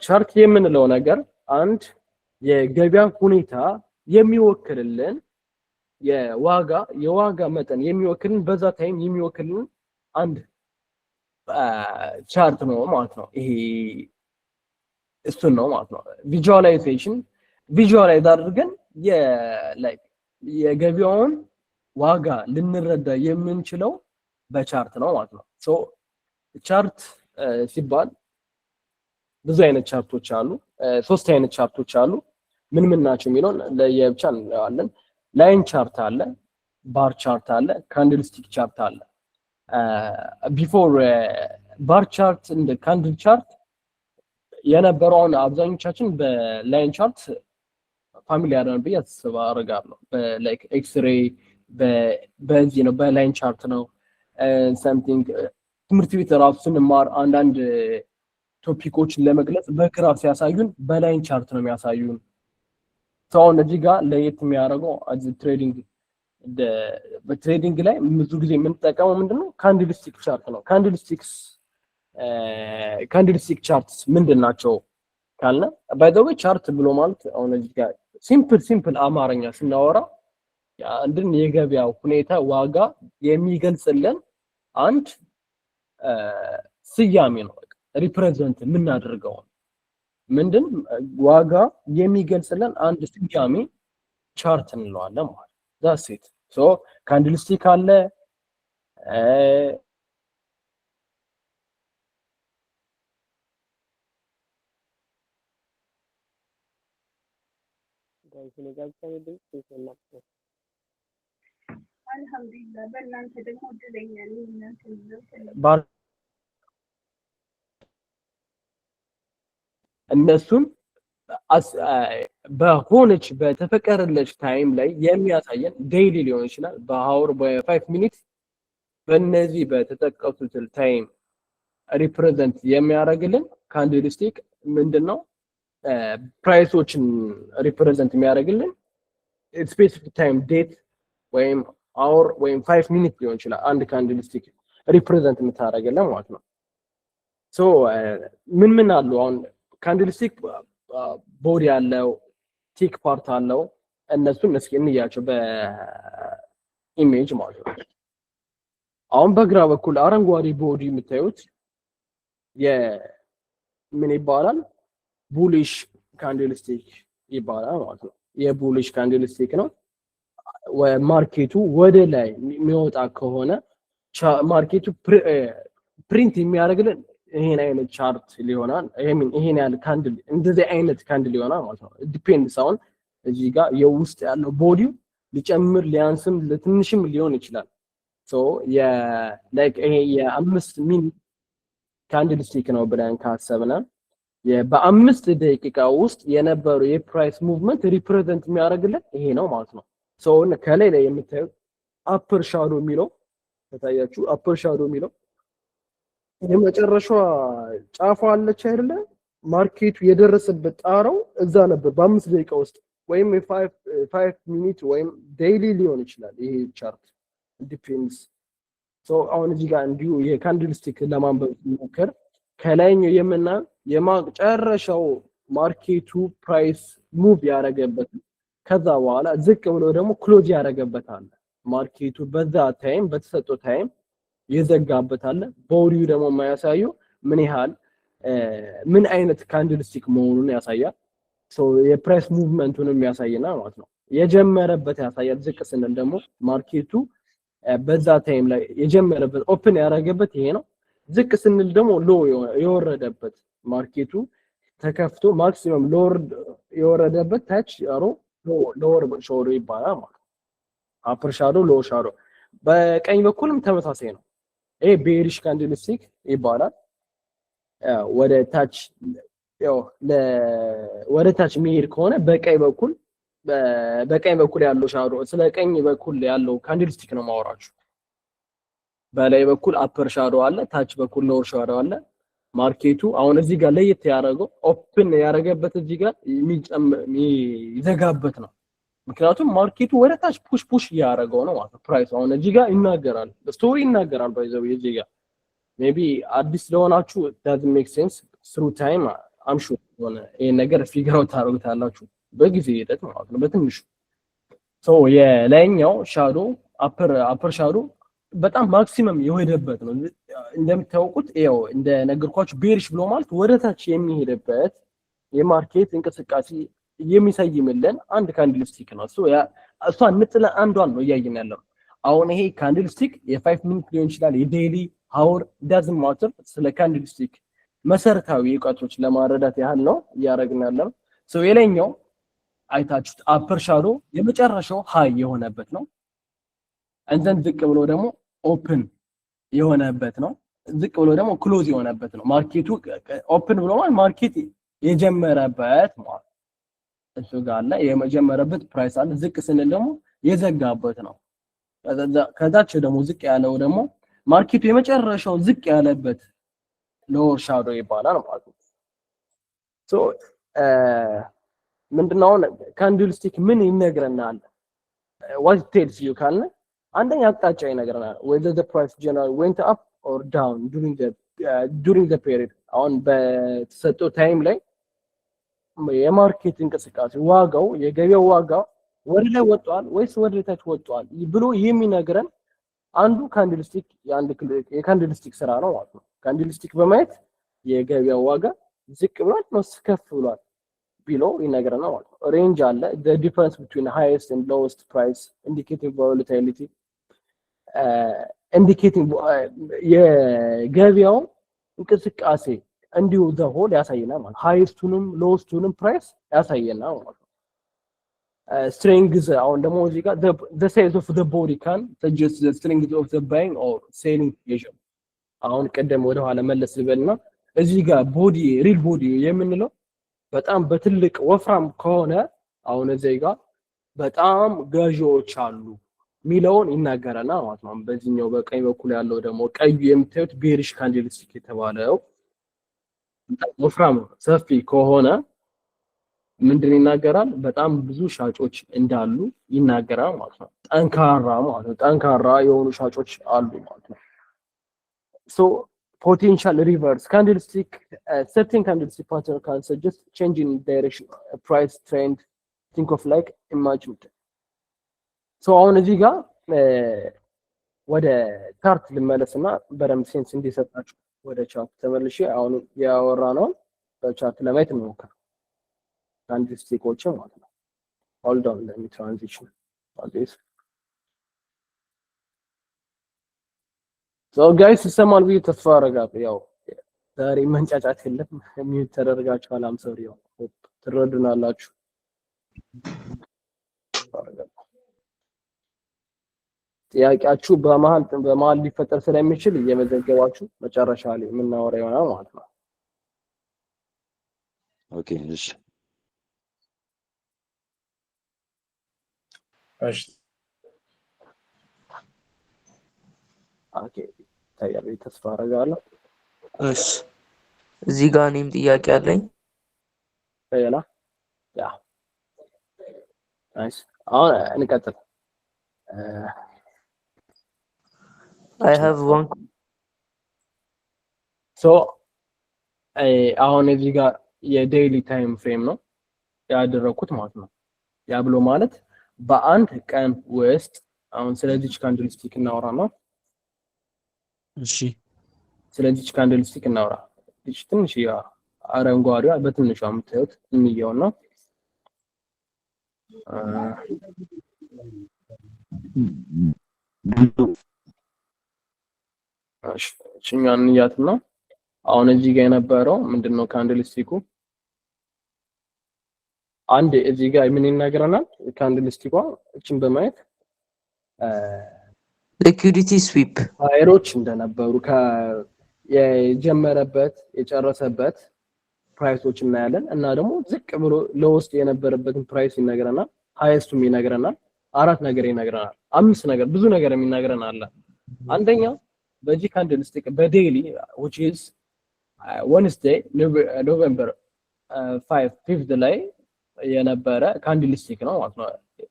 chart የምንለው ነገር አንድ የገበያ ሁኔታ የሚወክልልን የዋጋ መጠን የሚወክልን በዛ ታይም የሚወክልን አንድ ቻርት ነው ማለት ነው ይሄ እሱ ነው ማለት ነው ቪዥዋላይዜሽን ቪዥዋላይዝ አድርገን የገበያውን ዋጋ ልንረዳ የምንችለው በቻርት ነው ማለት ነው ሶ ቻርት ሲባል ብዙ አይነት ቻርቶች አሉ ሶስት አይነት ቻርቶች አሉ ምን ናቸው የሚለውን ለየብቻ እንለዋለን ላይን ቻርት አለ ባር ቻርት አለ ካንድልስቲክ ቻርት አለ ቢፎር ባር ቻርት እንደ ካንድል ቻርት የነበረውን አብዛኞቻችን በላይን ቻርት ፋሚሊያር ነን ብዬ አስባለሁ በላይክ ኤክስ-ሬይ በዚህ ነው በላይን ቻርት ነው something ትምህርት ቤት ራሱ ስንማር አንዳንድ ቶፒኮችን ለመግለጽ በግራፍ ሲያሳዩን በላይን ቻርት ነው የሚያሳዩን ሰው እዚህ ጋር ለየት የሚያደርገው አዚ ትሬዲንግ በትሬዲንግ ላይ ብዙ ጊዜ የምንጠቀመው ምንድነው ካንድልስቲክ ቻርት ነው ካንድልስቲክ ቻርትስ ምንድናቸው ካለ ባይ ዘ ዌይ ቻርት ብሎ ማለት አሁን እዚህ ጋር ሲምፕል አማርኛ ስናወራ አንድን የገበያው ሁኔታ ዋጋ የሚገልጽልን አንድ ስያሜ ነው ሪፕሬዘንት የምናደርገው ምንድን ዋጋ የሚገልጽልን አንድ ስያሜ ቻርት እንለዋለን ማለት that's it so candlestick አለ አልহামዱሊላህ በእናንተ ደግሞ እድለኛ ነኝ እናንተ እነሱን በሆነች በተፈቀረለች ታይም ላይ የሚያሳየን ዴይሊ ሊሆን ይችላል በአወር በ5 ሚኒት በእነዚህ በተጠቀሱት ታይም ሪፕሬዘንት የሚያደርግልን ካንድልስቲክ ምንድነው ፕራይሶችን ሪፕሬዘንት የሚያደርግልን ስፔሲፊክ ታይም ዴት ወይም አወር ወይም 5 ሚኒት ሊሆን ይችላል አንድ ካንድልስቲክ ሪፕሬዘንት የምታደርግልን ማለት ነው ሶ ምን አሉ አሁን ካንድልስቲክ ቦዲ አለው ቲክ ፓርት አለው እነሱን እስኪ እንያቸው በኢሜጅ ማለት ነው አሁን በግራ በኩል አረንጓዴ ቦዲ የምታዩት ምን ይባላል ቡሊሽ ካንድልስቲክ ይባላል ማለት ነው የቡሊሽ ካንድልስቲክ ነው ማርኬቱ ወደ ላይ የሚወጣ ከሆነ ማርኬቱ ፕሪንት የሚያደርግልን ይሄን አይነት ቻርት ሊሆናል ይሄን ያለ ካንድል እንደዚህ አይነት ካንድል ይሆናል ማለት ነው ዲፔንድስ አሁን እዚህ ጋር የውስጥ ያለው ቦዲው ሊጨምር ሊያንስም ለትንሽም ሊሆን ይችላል ሶ ላይክ ይሄ የ5 ሚኒት ካንድልስቲክ ነው ብለን ካሰብና በ5 ደቂቃ ውስጥ የነበረው የፕራይስ ሙቭመንት ሪፕሬዘንት የሚያደርግልን ይሄ ነው ማለት ነው ሶ ከላይ ላይ የምታዩት አፐር ሻዶ የሚለው ታያችሁ አፐር ሻዶ የሚለው የመጨረሻው ጫፉ አለች አይደለ ማርኬቱ የደረሰበት ጣራው እዛ ነበር በ5 ደቂቃ ውስጥ ወይም 5 ሚኒት ወይም ዴይሊ ሊሆን ይችላል ይሄ ቻርት ዲፔንድስ ሶ አሁን እዚህ ጋር እንዲሁ የካንድልስቲክ ለማንበብ ሞከር ከላይኛው የመጨረሻው ማርኬቱ ፕራይስ ሙቭ ያደረገበት ከዛ በኋላ ዝቅ ብሎ ደግሞ ክሎዝ ያደረገበታል ማርኬቱ በዛ ታይም በተሰጠው ታይም የዘጋበት አለ ቦዲው ደግሞ የማያሳዩ ምን አይነት ካንድልስቲክ መሆኑን ያሳያል ሶ የፕራይስ ሙቭመንቱን የሚያሳይና ማለት ነው የጀመረበት ያሳያል ዝቅ ስንል ደግሞ ማርኬቱ በዛ ታይም ላይ የጀመረበት ኦፕን ያደረገበት ይሄ ነው ዝቅ ስንል ደግሞ ሎ የወረደበት ማርኬቱ ተከፍቶ ማክሲመም ሎወር የወረደበት ታች አሮ ሎወር ሻዶ ይባላል ማለት ነው። አፐር ሻዶ ሎወር ሻዶ በቀኝ በኩልም ተመሳሳይ ነው። ይሄ ቤሪሽ ካንድልስቲክ ይባላል። ወደ ታች ያው ወደ ታች የሚሄድ ከሆነ በቀኝ በኩል ያለው ሻዶ ስለ ቀኝ በኩል ያለው ካንድልስቲክ ነው ማወራችሁ። በላይ በኩል አፐር ሻዶ አለ፣ ታች በኩል ሎወር ሻዶ አለ። ማርኬቱ አሁን እዚህ ጋር ለየት ያደረገው ኦፕን ያደረገበት እዚህ ጋር የሚዘጋበት ነው። ምክንያቱም ማርኬቱ ወደ ታች ፑሽ ያደረገው ነው ማለት ነው። ፕራይስ አሁን እዚህ ጋር ይናገራል፣ ስቶሪ ይናገራል። ባይዘው እዚህ ጋር ሜቢ አዲስ ለሆናችሁ doesn't make sense through time I'm sure ሆነ ይሄ ነገር ፊገር አውት ታደርጉታላችሁ በጊዜ ሂደት ማለት ነው። በትንሹ ሶ የላይኛው ሻዶ አፐር ሻዶ በጣም ማክሲመም የወደበት ነው። እንደምታውቁት ያው እንደነገርኳችሁ ቤሪሽ ብሎ ማለት ወደ ታች የሚሄድበት የማርኬት እንቅስቃሴ የሚሰይምልን አንድ ካንድልስቲክ ነው። እሷ ንጥለ አንዷን ነው እያየን ያለው። አሁን ይሄ ካንድልስቲክ የ5 ሚኒት ሊሆን ይችላል፣ የዴይሊ ሀወር ዳዝንት ማተር። ስለ ካንድልስቲክ መሰረታዊ እውቀቶች ለማረዳት ያህል ነው እያደረግን ያለው። የላይኛው አይታችሁት አፐር ሻዶ የመጨረሻው ሃይ የሆነበት ነው። እንዘን ዝቅ ብሎ ደግሞ ኦፕን የሆነበት ነው። ዝቅ ብሎ ደግሞ ክሎዝ የሆነበት ነው። ማርኬቱ ኦፕን ብሎ ማለት ማርኬት የጀመረበት ማለት እሱ ጋር አለ የመጀመረበት ፕራይስ አለ። ዝቅ ስንል ደግሞ የዘጋበት ነው። ከዛች ደግሞ ዝቅ ያለው ደግሞ ማርኬቱ የመጨረሻው ዝቅ ያለበት ሎወር ሻዶ ይባላል ማለት ነው። ምንድነው ካንድልስቲክ ምን ይነግረናል? what it tells you ካልን አንደኛ አቅጣጫ ይነግረናል። whether the price generally went up or down during the period አሁን በተሰጠው ታይም ላይ የማርኬት እንቅስቃሴ ዋጋው የገበያው ዋጋ ወደ ላይ ወጥቷል ወይስ ወደ ታች ወጥቷል ብሎ የሚነግረን አንዱ ካንድልስቲክ የካንድልስቲክ ስራ ነው ማለት ነው። ካንድልስቲክ በማየት የገበያው ዋጋ ዝቅ ብሏል ነው ከፍ ብሏል ቢሎ ይነግረናል ማለት ነው። ሬንጅ አለ the difference between highest and lowest price indicating volatility indicating የገበያው እንቅስቃሴ እንዲሁ the whole ያሳየናል ማለት ሃይስቱንም ሎውስቱንም ፕራይስ ያሳየናል ማለት ነው። strength አሁን ደግሞ እዚህ ጋር the size of the body can suggest the strength of the buying or selling pressure። አሁን ቀደም ወደ ኋላ መለስ ልበልና እዚህ ጋር ቦዲ ሪል ቦዲ የምንለው በጣም በትልቅ ወፍራም ከሆነ አሁን እዚህ ጋር በጣም ገዢዎች አሉ ሚለውን ይናገራልና ማለት ነው። በዚህኛው በቀኝ በኩል ያለው ደግሞ ቀዩ የምታዩት ቤሪሽ ካንድልስቲክ የተባለው ወፍራም ሰፊ ከሆነ ምንድን ይናገራል? በጣም ብዙ ሻጮች እንዳሉ ይናገራል ማለት ነው። ጠንካራ ማለት ነው። ጠንካራ የሆኑ ሻጮች አሉ ማለት ነው። potential reverse candlestick certain candlestick pattern can suggest change in direction price trend think of like imagined አሁን እዚህ ጋር ወደ ቻርት ልመለስና በደምብ ሴንስ እንዲሰጣችሁ ወደ ቻርት ተመልሼ አሁን ያወራ ነው በቻርት ለማየት እንሞክር ካንድልስቲኮች ማለት ነው። hold on let me transition on this guys ይሰማል ብዬ ተስፋ አደርጋለሁ። ያው ዛሬ መንጫጫት የለም ሚዩት ተደርጋችኋል። አም ሶሪ ያው ትረዱናላችሁ። ጥያቄያችሁ በመሀል ሊፈጠር ስለሚችል እየመዘገባችሁ መጨረሻ ላይ የምናወራ ይሆናል ማለት ነው። ኦኬ እሺ ኦኬ ታያለ ተስፋ አደርጋለሁ። እሺ እዚህ ጋር እኔም ጥያቄ አለኝ። ታያላ ያ ናይስ አሁን እንቀጥል። I have one አሁን እዚህ ጋር የዴይሊ ታይም ፍሬም ነው ያደረኩት ማለት ነው። ያ ብሎ ማለት በአንድ ቀን ውስጥ አሁን ስለዚህ ካንድልስቲክ እናወራና እሺ ስለዚህ ካንድልስቲክ እናወራ። እሺ ትንሽ ያ አረንጓዴዋ በትንሿ የምታዩት እንየውና እሺ እኛን እንያትና አሁን እዚህ ጋር የነበረው ምንድነው ካንድልስቲኩ አንድ እዚህ ጋር ምን ይናገረናል ካንድልስቲኳ እቺን በማየት ሊኩዊዲቲ ስዊፕ ፋየሮች እንደነበሩ የጀመረበት የጨረሰበት ፕራይሶች እናያለን እና ደግሞ ዝቅ ብሎ ለውስጥ የነበረበትን ፕራይስ ይነግረናል ሃይስቱም ይነግረናል አራት ነገር ይነግረናል አምስት ነገር ብዙ ነገር የሚነግረናል አንደኛ በዚህ ካንድልስቲክ በዴይሊ which is Wednesday November 5th ላይ የነበረ ካንድልስቲክ ነው ማለት ነው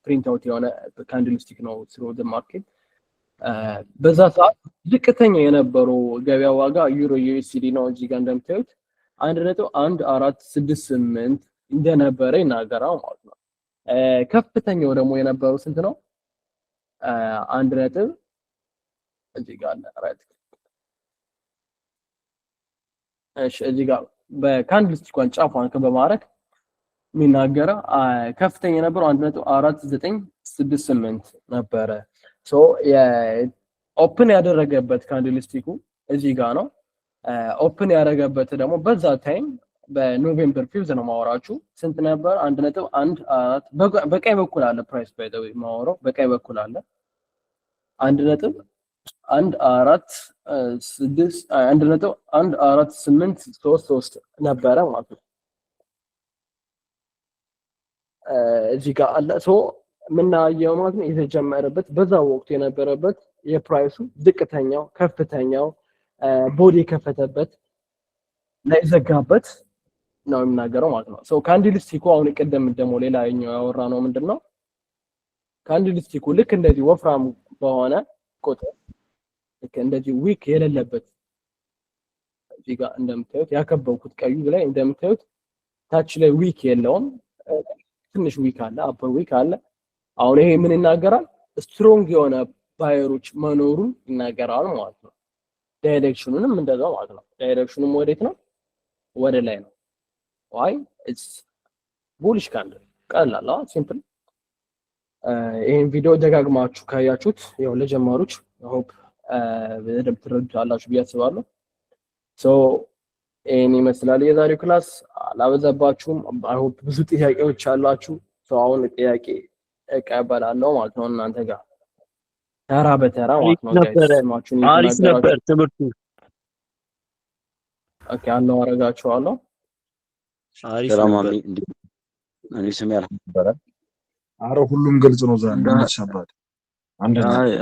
ፕሪንት አውት የሆነ ካንድልስቲክ ነው through the market በዛ ሰዓት ዝቅተኛ የነበረው ገበያ ዋጋ ዩሮ USD ነው እዚህ ጋር እንደምታዩት 1.1468 እንደነበረ ይናገራል ማለት ነው ከፍተኛው ደግሞ የነበረው ስንት ነው 1 ነጥብ እዚህ ጋር ራይት እሺ እዚህ ጋር በካንድልስቲኳን ጫፏን በማድረግ የሚናገረው ከፍተኛ የነበረው 1.4968 ነበረ ሶ ኦፕን ያደረገበት ካንድልስቲኩ እዚህ ጋር ነው ኦፕን ያደረገበት ደግሞ በዛ ታይም በኖቬምበር 5 ነው ማወራችሁ ስንት ነበር 1.14 በቀይ በኩል አለ ፕራይስ ባይ ዘ ዌይ ማወራው በቀይ በኩል አለ 1.14833 ነበረ ማለት ነው እዚህ ጋር አለ ሶ ምናየው ማለት ነው የተጀመረበት በዛ ወቅት የነበረበት የፕራይሱ ዝቅተኛው ከፍተኛው ቦዲ ከፈተበት ላይ ዘጋበት ነው የሚናገረው ማለት ነው ሶ ካንድልስቲኩ አሁን ቀደም ደግሞ ሌላኛው ያወራ ነው ምንድነው ካንድልስቲኩ ልክ እንደዚህ ወፍራም በሆነ ቁጥር ልክ እንደዚህ ዊክ የሌለበት እዚህ ጋር እንደምታዩት ያከበብኩት ቀዩ ላይ እንደምታዩት ታች ላይ ዊክ የለውም ትንሽ ዊክ አለ አፐር ዊክ አለ አሁን ይሄ ምን ይናገራል ስትሮንግ የሆነ ባየሮች መኖሩን ይናገራል ማለት ነው ዳይሬክሽኑንም እንደዛው ማለት ነው ዳይሬክሽኑም ወዴት ነው ወደ ላይ ነው why it's bullish candle ቀላል ሲምፕል ይሄን ቪዲዮ ደጋግማችሁ ካያችሁት ያው ለጀማሪዎች ሆፕ በደንብ ትረዱታላችሁ ብዬ አስባለሁ ሶ ይሄን ይመስላል የዛሬው ክላስ አላበዛባችሁም አይ ሆፕ ብዙ ጥያቄዎች አሏችሁ ሶ አሁን ጥያቄ እቀበላለሁ ማለት ነው እናንተ ጋር ተራ በተራ ማለት ነው ጋይስ አሪፍ ነበር ትምህርቱ ኦኬ አለው አረጋችኋለሁ አሪፍ ነበር እኔ ስሜ አልነበረ አረ ሁሉም ግልጽ ነው ዛሬ እንደተሰባደ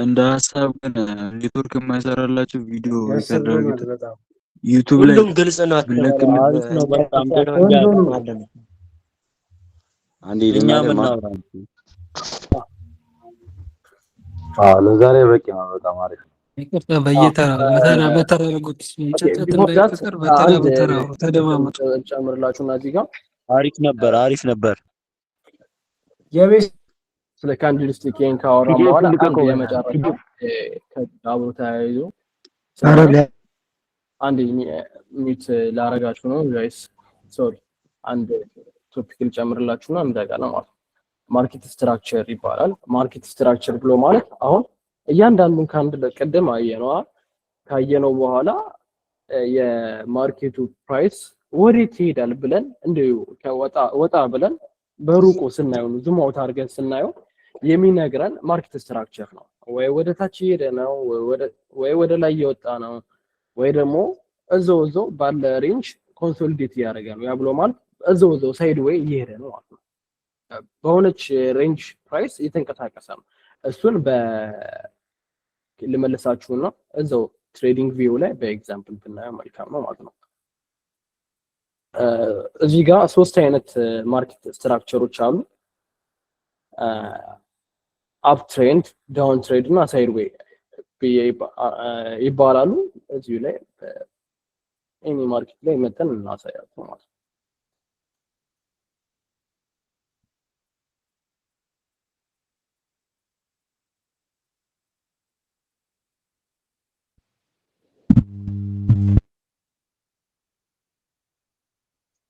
እንደ ሐሳብ ግን ኔትወርክ የማይሰራላችሁ ቪዲዮ ይሰራል ዩቲዩብ ላይ ሁሉም ግልጽ ነው አሪፍ ነው በጣም ደህና ያለው አንዴ እኛ ምናወራ ለዛሬ በቂ ነው በጣም አሪፍ ይቅርታ በተራ ለጉት ጨጨት እንዳይፈጠር በተራ ተደማመጡ ጨምርላችሁና እዚህ ጋር አሪፍ ነበር የቤት ስለ ካንድልስቲክ ካወራ በኋላ አንድ የመጨረሻ ከአብሮ ተያይዞ አንድ ሚት ላረጋችሁ ነው ጋይስ ሶሪ አንድ ቶፒክ ልጨምርላችሁና እንዘጋለን ማለት ማርኬት ስትራክቸር ይባላል ማርኬት ስትራክቸር ብሎ ማለት አሁን እያንዳንዱን ካንድል ቀደም ካየነው በኋላ የማርኬቱ ፕራይስ ወዴት ይሄዳል ብለን እንደው ወጣ ብለን በሩቁ ስናየው ዙም አውት አድርገን ስናየው የሚነግረን ማርኬት ስትራክቸር ነው ወይ ወደ ታች ይሄደ ነው ወይ ወደ ላይ እየወጣ ነው ወይ ደግሞ እዛው ባለ ሬንጅ ኮንሶሊዴት ያደርጋ ነው ያ ብሎ ማለት እዛው ሳይድ ዌይ ይሄደ ነው ማለት ነው በሆነች ሬንጅ ፕራይስ እየተንቀሳቀሰ ነው እሱን ልመልሳችሁና እዛው ትሬዲንግ ቪው ላይ በኤግዛምፕል ብናየው መልካም ነው ማለት ነው እዚህ ጋር ሶስት አይነት ማርኬት ስትራክቸሮች አሉ አፕ ትሬንድ ዳውን ትሬንድ እና ሳይድ ዌይ ይባላሉ እዚህ ላይ ኤኒ ማርኬት ላይ መተን እናሳያችሁ ማለት ነው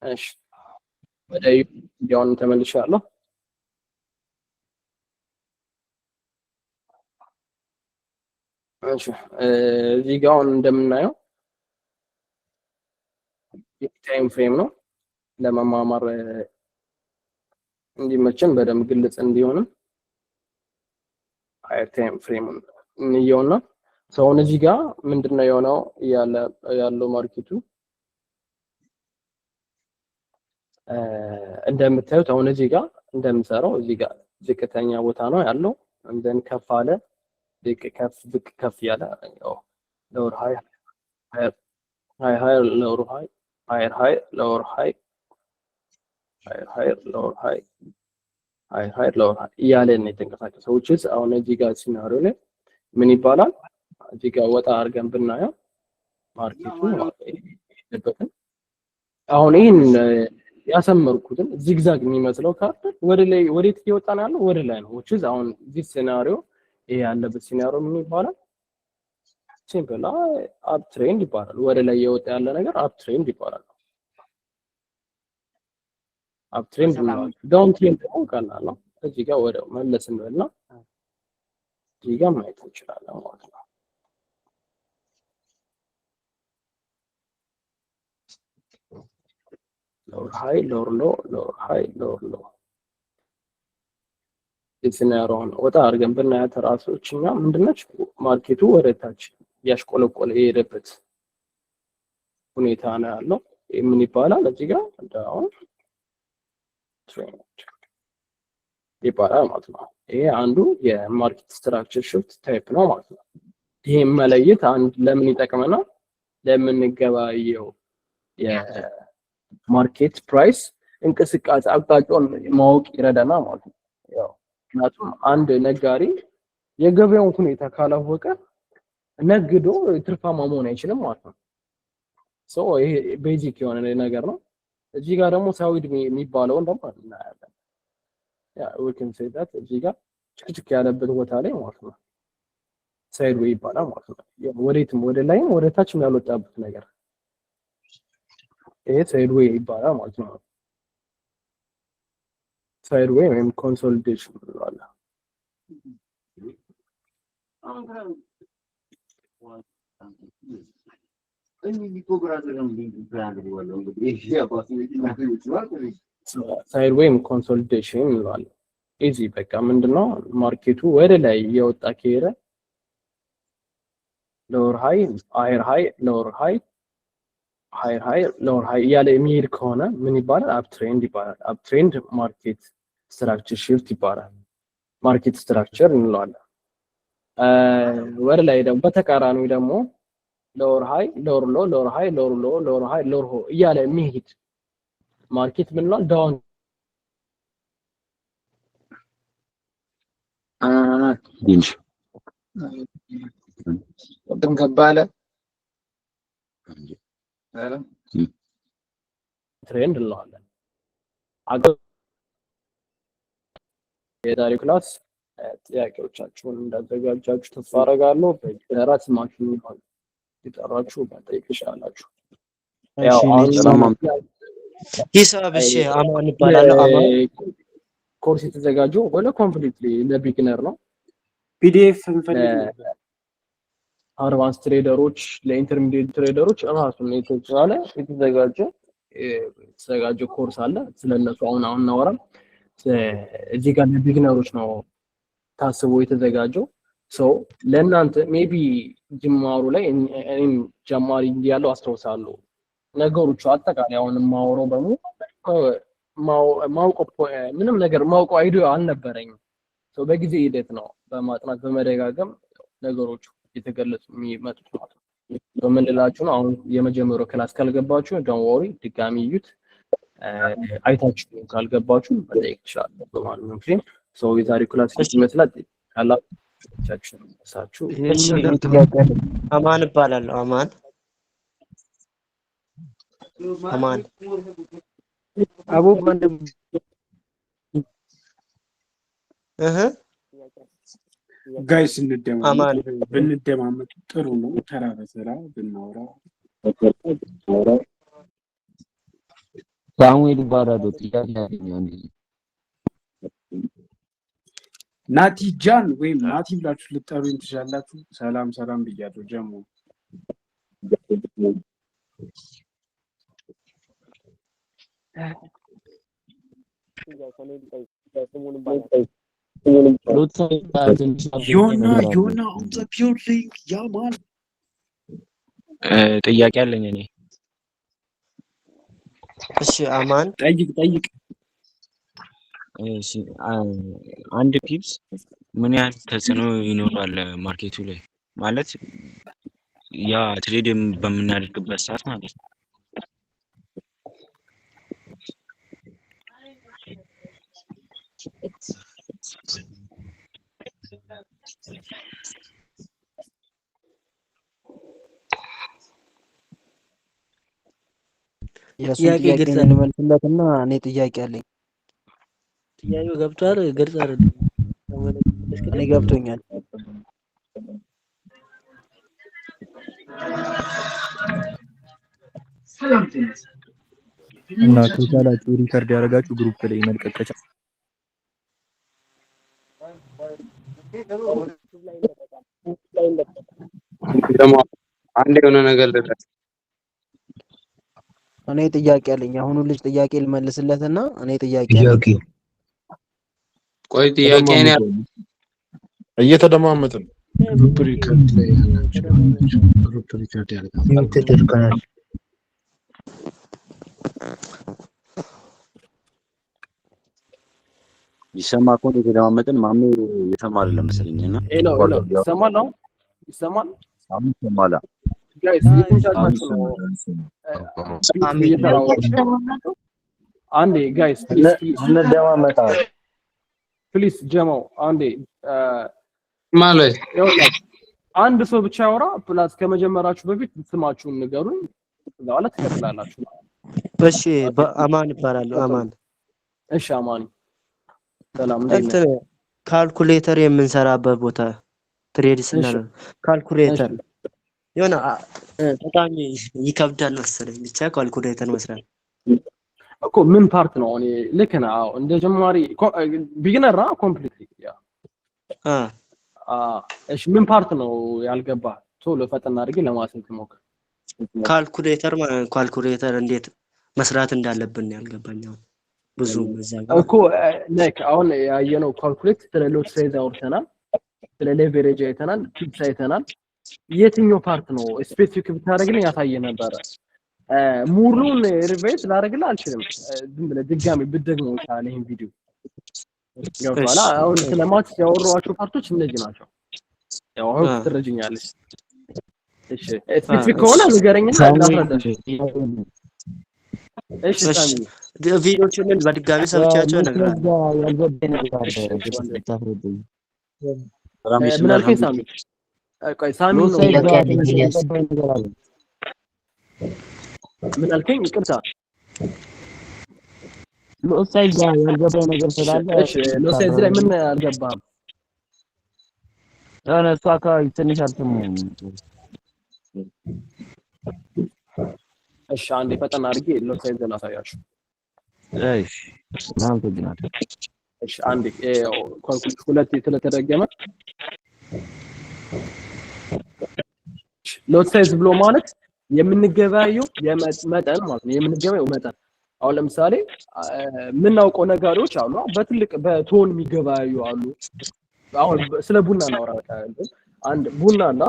እሺ ወደ ቪዲዮውን ተመልሻለሁ እሺ እዚህ ጋር አሁን እንደምናየው ታይም ፍሬም ነው ለመማማር እንዲመችን በደንብ ግልጽ እንዲሆንም ታይም ፍሬም እንየውና ሰውን እዚህ ጋር ምንድነው የሆነው ያለው ማርኬቱ እንደምታዩት አሁን እዚህ ጋር እንደምሰራው እዚህ ጋር ዝቅተኛ ቦታ ነው ያለው እንደን ከፍ አለ ዝቅ ከፍ ያለ ሎወር ሃይ ሃይ ሎወር ሃይ ሃይ ሎወር ሃይ ሃይ ሎወር ሃይ ሃይ ሎወር ሃይ እያለ ነው የተንቀሳቀሰው which አሁን እዚህ ጋር ሲናሪዮ ላይ ምን ይባላል እዚህ ጋር ወጣ አድርገን ብናየው ማርኬቱ ይደበታል አሁን ይሄን ያሰመርኩትን ዚግዛግ የሚመስለው ካርት ወደ ላይ ወዴት እየወጣ ነው ያለው ወደ ላይ ነው which አሁን this scenario ይሄ ያለበት ሲናሪዮ ምን ይባላል ሲምፕል አፕ ትሬንድ ይባላል ወደ ላይ እየወጣ ያለ ነገር አፕ ትሬንድ ይባላል አፕ ትሬንድ ነው ዳውን ትሬንድ ነው ቀላል ነው እዚህ ጋር ወደ መለስ እንበልና እዚህ ጋር ማየት እንችላለን ማለት ነው lower high lower low lower high lower low የሲናሪዮን ወጣ አድርገን ብናያት ራሶችኛ ምንድነች ማርኬቱ ወደታች ያሽቆለቆለ የሄደበት ሁኔታ ነው ያለው ምን ይባላል እዚህ ጋር ዳውን ትሬንድ ይባላል ማለት ነው ይሄ አንዱ የማርኬት ስትራክቸር ሽፍት ታይፕ ነው ማለት ነው ይሄ መለየት አንድ ለምን ይጠቅመናል ለምን ገበያየው የማርኬት ፕራይስ እንቅስቃሴ አቅጣጫውን ማወቅ ይረዳናል ማለት ነው ያው ምክንያቱም አንድ ነጋዴ የገበያውን ሁኔታ ካላወቀ ነግዶ ትርፋማ መሆን አይችልም ማለት ነው ሶ ይሄ ቤዚክ የሆነ ነገር ነው እዚህ ጋር ደግሞ ሳውዲ የሚባለው ደግሞ እናያለን ያ we can say that እዚህ ጋር ጭቅጭቅ ያለበት ቦታ ላይ ማለት ነው ሳይድ ዌይ ይባላል ማለት ነው ወዴትም ወደ ላይም ወደ ታችም ያልወጣበት ነገር ይሄ ሳይድ ዌይ ይባላል ማለት ነው ሳይድ ዌይ ወይም ኮንሶሊዴሽን ይባላል ሳይድ ዌይም ኮንሶሊዴሽን ይባላል ኢዚ በቃ ምንድነው ማርኬቱ ወደ ላይ እየወጣ ከሄደ ሎወር ሃይ ሃየር ሃይ ሎወር ሃይ ሃየር ሃይ ሎወር ሃይ ያለ የሚሄድ ከሆነ ምን ይባላል አፕ ትሬንድ ይባላል አፕ ትሬንድ ማርኬት ስትራክቸር ሽፍት ይባላል ማርኬት ስትራክቸር እንለዋለን ወደ ላይ ደግሞ በተቃራኒው ደግሞ ሎወር ሃይ ሎወር ሎ ሎወር ሃይ ሎወር ሎ ሎወር ሃይ ሎወር ሆ እያለ የሚሄድ ማርኬት ምን ነው ዳውን ዲንሽ ወጥም ከባለ ትሬንድ እንለዋለን የዛሬው ክላስ ጥያቄዎቻችሁን እንዳዘጋጃችሁ ተስፋ አደርጋለሁ በራስ ማሽን ይሆን ይጠራችሁ መጠየቅ ይችላልላችሁ ያው ሂሳብ እሺ አማን ይባላል አማን ኮርስ የተዘጋጀው ወለ ኮምፕሊትሊ ለቢግነር ነው ፒዲኤፍ እንፈልግ ነበር አድቫንስ ትሬደሮች ለኢንተርሚዲየት ትሬደሮች ራሱን የተዘጋጀ ኮርስ አለ ስለነሱ አሁን እናወራም እዚህ ጋር ለቢግነሮች ነው ታስቦ የተዘጋጀው ሶ ለእናንተ ሜቢ ጅማሩ ላይ እኔም ጀማሪ ያለው አስተውሳለሁ ነገሮቹ አጠቃላይ አሁን ማውራው በሙሉ ማውቀው ምንም ነገር ማውቀው አይዲያ አልነበረኝም ሶ በጊዜ ሂደት ነው በማጥናት በመደጋገም ነገሮቹ የተገለጹ የሚመጡት ማለት ነው በመንላችሁ ነው አሁን የመጀመሪያው ክላስ ካልገባችሁ ዶንት ወሪ ድጋሚ እዩት አይታችሁ ካልገባችሁ መጠየቅ ትችላላችሁ በማለት ነው እንግዲህ ሶ የዛሬ ክላስ ይመስላል ያላችሁ ሳችሁ አማን ይባላል አማን አማን አቡ ወንድም ጋይስ ብንደማመጥ ጥሩ ነው ተራ በተራ ብናወራ ሳሙኤል ይባላል ጥያቄ ያገኛል ናቲጃን ወይም ናቲ ብላችሁ ልጠሩኝ ትችላላችሁ። ሰላም ብያለሁ። ጀሞ ዮና on the building ያማል ጥያቄ አለኝ እኔ። እሺ አማን ጠይቅ። እሺ አንድ ፒፕስ ምን ያህል ተጽዕኖ ይኖራል ማርኬቱ ላይ? ማለት ያ ትሬድ በምናደርግበት ሰዓት ማለት ነው። ጥያቄ እንመልስለትና እኔ ጥያቄ አለኝ። ጥያቄው ገብቷል? ግልጽ አይደለም። እኔ ገብቶኛል። እና ከቻላችሁ ሪከርድ ያደረጋችሁ ግሩፕ ላይ መልቀቅ አንድ የሆነ ነገር ልደረስ። እኔ ጥያቄ አለኝ። አሁኑ ልጅ ጥያቄ ልመልስለትና እኔ ጥያቄ ቆይ ጥያቄ ነው እየተደማመጥን ግሩፕ ሪከርድ ላይ ያላችሁ ግሩፕ ሪከርድ ያደርጋል። ይሰማ እኮ ነው የተደማመጥን። ማሜ የተማረ ለመሰለኝና ሄሎ ይሰማል ነው ይሰማል ጋይስ እየተንጫጫችሁ ነው። አንዴ ጋይስ እንደማመጣ ፕሊዝ ጀማው አንዴ ማለት አንድ ሰው ብቻ ያወራ ፕላስ ከመጀመራችሁ በፊት ስማችሁን ንገሩኝ በኋላ ትከፍላላችሁ። እሺ አማን ይባላል። አማን እሺ አማን ሰላም እንትን ካልኩሌተር የምንሰራበት ቦታ ትሬድ ስናደርግ ካልኩሌተር የሆነ በጣም ይከብዳል መሰለኝ ብቻ ካልኩሌተር መስራት እኮ ምን ፓርት ነው? እኔ ልክ ነው። አዎ እንደ ጀማሪ ቢግነር ራ ኮምፕሊትሊ ያ እሺ ምን ፓርት ነው ያልገባ? ቶሎ ፈጠና አድርጌ ለማሰብ ሞክር። ካልኩሌተር እንዴት መስራት እንዳለብን ያልገባኝ ነው ብዙ መዛጋ እኮ ላይክ አሁን ያየነው ካልኩሌት ስለ ሎት ሳይዝ አውርተናል፣ ስለ ሌቨሬጅ አይተናል፣ ፒፕስ አይተናል። የትኛው ፓርት ነው ስፔሲፊክ ብታደርግልኝ ያሳየ ነበር። ሙሉን ሪቫይዝ ላደርግልህ አልችልም። ዝም ብለህ ድጋሚ ብትደግመው ይችላል ይሄን ቪዲዮ ገብቷል። አሁን ስለማት ያወራኋቸው ፓርቶች እነዚህ ናቸው። ያው አሁን ትረጅኛለሽ። እሺ ስፔሲፊክ ከሆነ ንገረኝና ላስረዳሽ። እሺ ሳሚ ቪዲዮቹን በድጋሚ ሰብቻቸው ነግራለሁ። ምን አልከኝ ሳሚ? ቆይ ሳሚ ነው ምን አልከኝ? ይቅርታ ሎሳይዝ ያልገባው ነገር ስላለ እሺ ሎሳይዝ ላይ ምን አልገባም? እሱ አካባቢ ትንሽ አልሰማሁም። እሺ አንዴ ፈጠን አድርጌ ሎሳይዝ ላሳያችሁ። እሺ አመሰግናለሁ። እሺ አንዴ ካልኩሌት ሁለት ስለተደገመ ሎሳይዝ ብሎ ማለት የምንገበያየው መጠን ማለት ነው። የምንገበያየው መጠን አሁን ለምሳሌ የምናውቀው ነጋዴዎች አሉ፣ በትልቅ በቶን የሚገበያዩ አሉ። አሁን ስለ ቡና እናወራ። አንድ ቡናና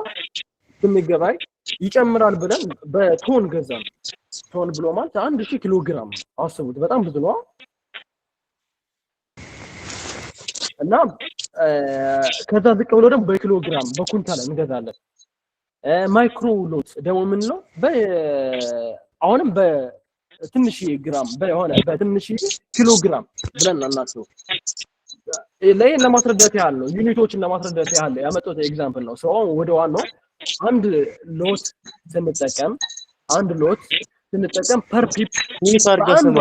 ስንገበያይ ይጨምራል ብለን በቶን ገዛን። ቶን ብሎ ማለት 1000 ኪሎ ግራም አስቡት፣ በጣም ብዙ ነው። እና ከዛ ዝቅ ብሎ ደግሞ በኪሎ ግራም በኩንታል እንገዛለን። ማይክሮ ሎት ደግሞ ምን ነው አሁንም በትንሽ ግራም በሆነ በትንሽ ኪሎ ግራም ብለን እናስበው። ለይን ለማስረዳት ያህል ነው፣ ዩኒቶችን ለማስረዳት ያህል ያመጣሁት ኤግዛምፕል ነው። ሰው ወደ ዋናው አንድ ሎት ስንጠቀም ፐር ፒፕ ኒት አርገስማ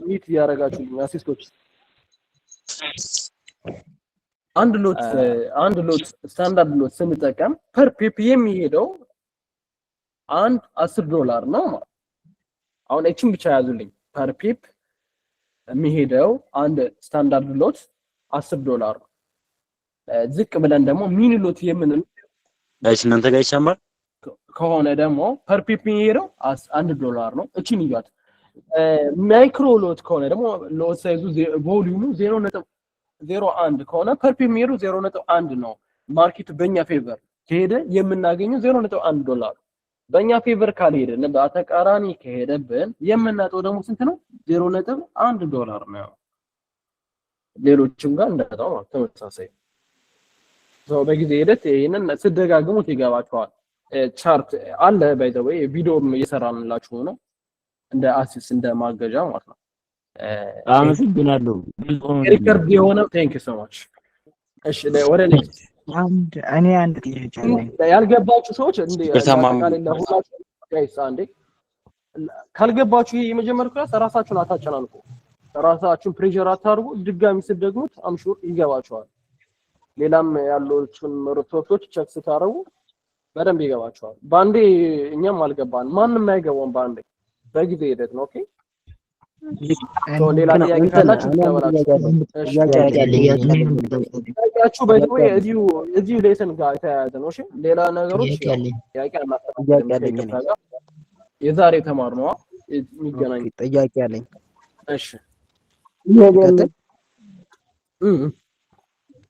ኒት ያረጋችሁልኝ አሲስቶች። አንድ ሎት ስታንዳርድ ሎት ስንጠቀም ፐር ፒፕ የሚሄደው $10 ነው ማለት። አሁን እቺን ብቻ ያዙልኝ። ፐር ፒፕ የሚሄደው አንድ ስታንዳርድ ሎት $10 ነው። ዝቅ ብለን ደግሞ ሚኒ ሎት የምንል ጋይስ እናንተ ጋር ይሰማል ከሆነ ደግሞ ፐር ፒፕ የሚሄደው $1 ነው። እቺን ይያት። ማይክሮ ሎት ከሆነ ደግሞ ሎት ሳይዙ ቮሊዩሙ 0.01 ከሆነ ፐር ፒፕ የሚሄደው 0.1 ነው። ማርኬቱ በእኛ ፌቨር ከሄደ የምናገኘው $0.1 በእኛ ፌቨር ካልሄደ በተቃራኒ ከሄደብን የምናጠው ደግሞ ስንት ነው? $0.1 ነው። ሌሎችም ጋር እንደዛው ነው ተመሳሳይ። በጊዜ ሂደት ይሄንን ስደጋግሙት ይገባቸዋል። ቻርት አለ ባይ ዘ ዌይ ቪዲዮም እየሰራንላችሁ ነው እንደ አሲስ እንደ ማገጃ ማለት ነው። አመሰግናለሁ። ሪከርድ የሆነ ቴንክ ዩ ሶ ማች። እሺ ወደ ኔክስት አንድ ጥያቄ አለኝ። ያልገባችሁ ሰዎች እንዴ ሁላችሁ ጋይስ አንዴ ካልገባችሁ ይሄ የመጀመሪያው ክላስ ራሳችሁን አታጨናንቁ፣ ራሳችሁን ፕሬሸር አታርጉ። ድጋሚ ስትደግሙት አምሹር ይገባችኋል። ሌላም ያሉትን ሪሶርሶች ቼክ ስታረጉ በደንብ ይገባችኋል። ባንዴ እኛም አልገባን ማንም አይገባውም ባንዴ በጊዜ ሂደት ነው። ኦኬ ሌላ ጥያቄ ካላችሁ ጥያቄያችሁ በደው እዚሁ ሌሰን ጋር የተያያዘ ነው። እሺ ሌላ ነገሮች ጥያቄ አናስተናግድም። የዛሬ ተማርነዋ የሚገናኝ ጥያቄ አለኝ። እሺ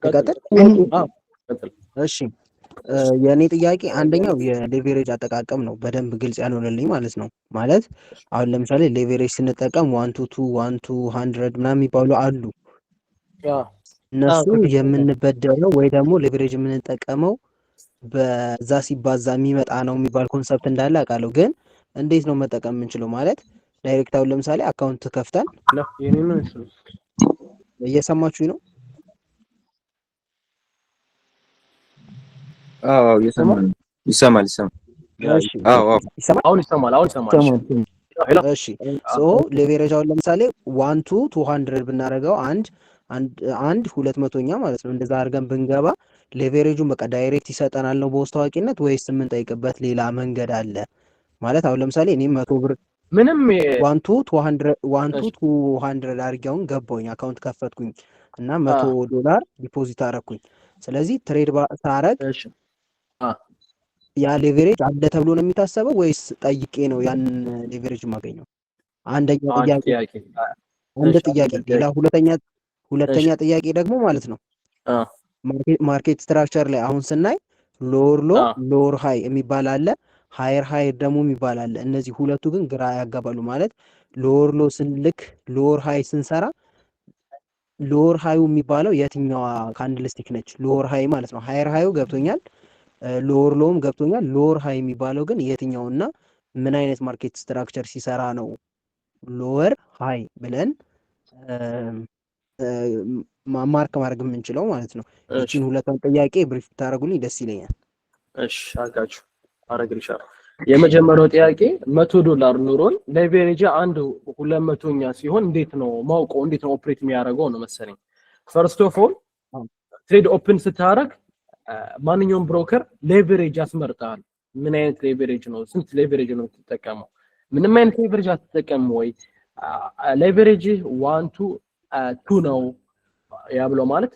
ቀጥል። እሺ የኔ ጥያቄ አንደኛው የሌቨሬጅ አጠቃቀም ነው። በደንብ ግልጽ ያልሆነልኝ ማለት ነው። ማለት አሁን ለምሳሌ ሌቨሬጅ ስንጠቀም 1 to 2 1 to 100 ምናምን የሚባሉ አሉ። እነሱ የምንበደረው ወይ ደግሞ ሌቨሬጅ የምንጠቀመው በዛ ሲባዛ የሚመጣ ነው የሚባል ኮንሰፕት እንዳለ አውቃለሁ። ግን እንዴት ነው መጠቀም የምንችለው? ማለት ዳይሬክት አሁን ለምሳሌ አካውንት ከፍተን እየሰማችሁኝ ነው? አዎ ይሰማል። አሁን ይሰማል። እሺ ሶ ሌቨሬጅ አሁን ለምሳሌ 1 to 200 ብናደርገው አንድ 200ኛ ማለት ነው። እንደዛ አድርገን ብንገባ ሌቨሬጁን በቃ ዳይሬክት ይሰጠናል ነው በውስጥ ታዋቂነት ወይስ የምንጠይቅበት ሌላ መንገድ አለ? ማለት አሁን ለምሳሌ እኔ 100 ብር ምንም 1 to 200 አድርጌውን ገባሁኝ አካውንት ከፈትኩኝ እና $100 ዲፖዚት አደረኩኝ። ስለዚህ ትሬድ ሳረግ ያ ሌቨሬጅ አለ ተብሎ ነው የሚታሰበው ወይስ ጠይቄ ነው ያን ሌቨሬጅ የማገኘው? አንደኛ ጥያቄ አንድ ጥያቄ። ሌላ ሁለተኛ ጥያቄ ደግሞ ማለት ነው ማርኬት ስትራክቸር ላይ አሁን ስናይ ሎወር ሃይ የሚባል አለ፣ ሃየር ሃይ ደግሞ የሚባል አለ። እነዚህ ሁለቱ ግን ግራ ያጋባሉ። ማለት ሎወር ስንልክ ሎወር ሃይ ስንሰራ ሎወር ሃዩ የሚባለው የትኛዋ ካንድልስቲክ ነች? ሎወር ሃይ ማለት ነው። ሃየር ሃዩ ገብቶኛል፣ ሎወር ሎም ገብቶኛል። ሎወር ሃይ የሚባለው ግን የትኛውና ምን አይነት ማርኬት ስትራክቸር ሲሰራ ነው ሎወር ሃይ ብለን ማርክ ማድረግ የምንችለው ማለት ነው? እቺን ሁለቱን ጥያቄ ብሪፍ ታደርጉልኝ ደስ ይለኛል። እሺ አጋችሁ አረግልሻለሁ። የመጀመሪያው ጥያቄ $100 ኑሮኝ ሌቨሬጅ 200ኛ ሲሆን እንዴት ነው ማውቀው? እንዴት ነው ኦፕሬት የሚያደርገው ነው መሰለኝ። ፈርስት ኦፍ ኦል ትሬድ ኦፕን ስታረግ ማንኛውም ብሮከር ሌቨሬጅ ያስመርጣል። ምን አይነት ሌቨሬጅ ነው? ስንት ሌቨሬጅ ነው የምትጠቀመው? ምንም አይነት ሌቨሬጅ አትጠቀም ወይ? ሌቨሬጅ 1 to 2 ነው ያብሎ ማለት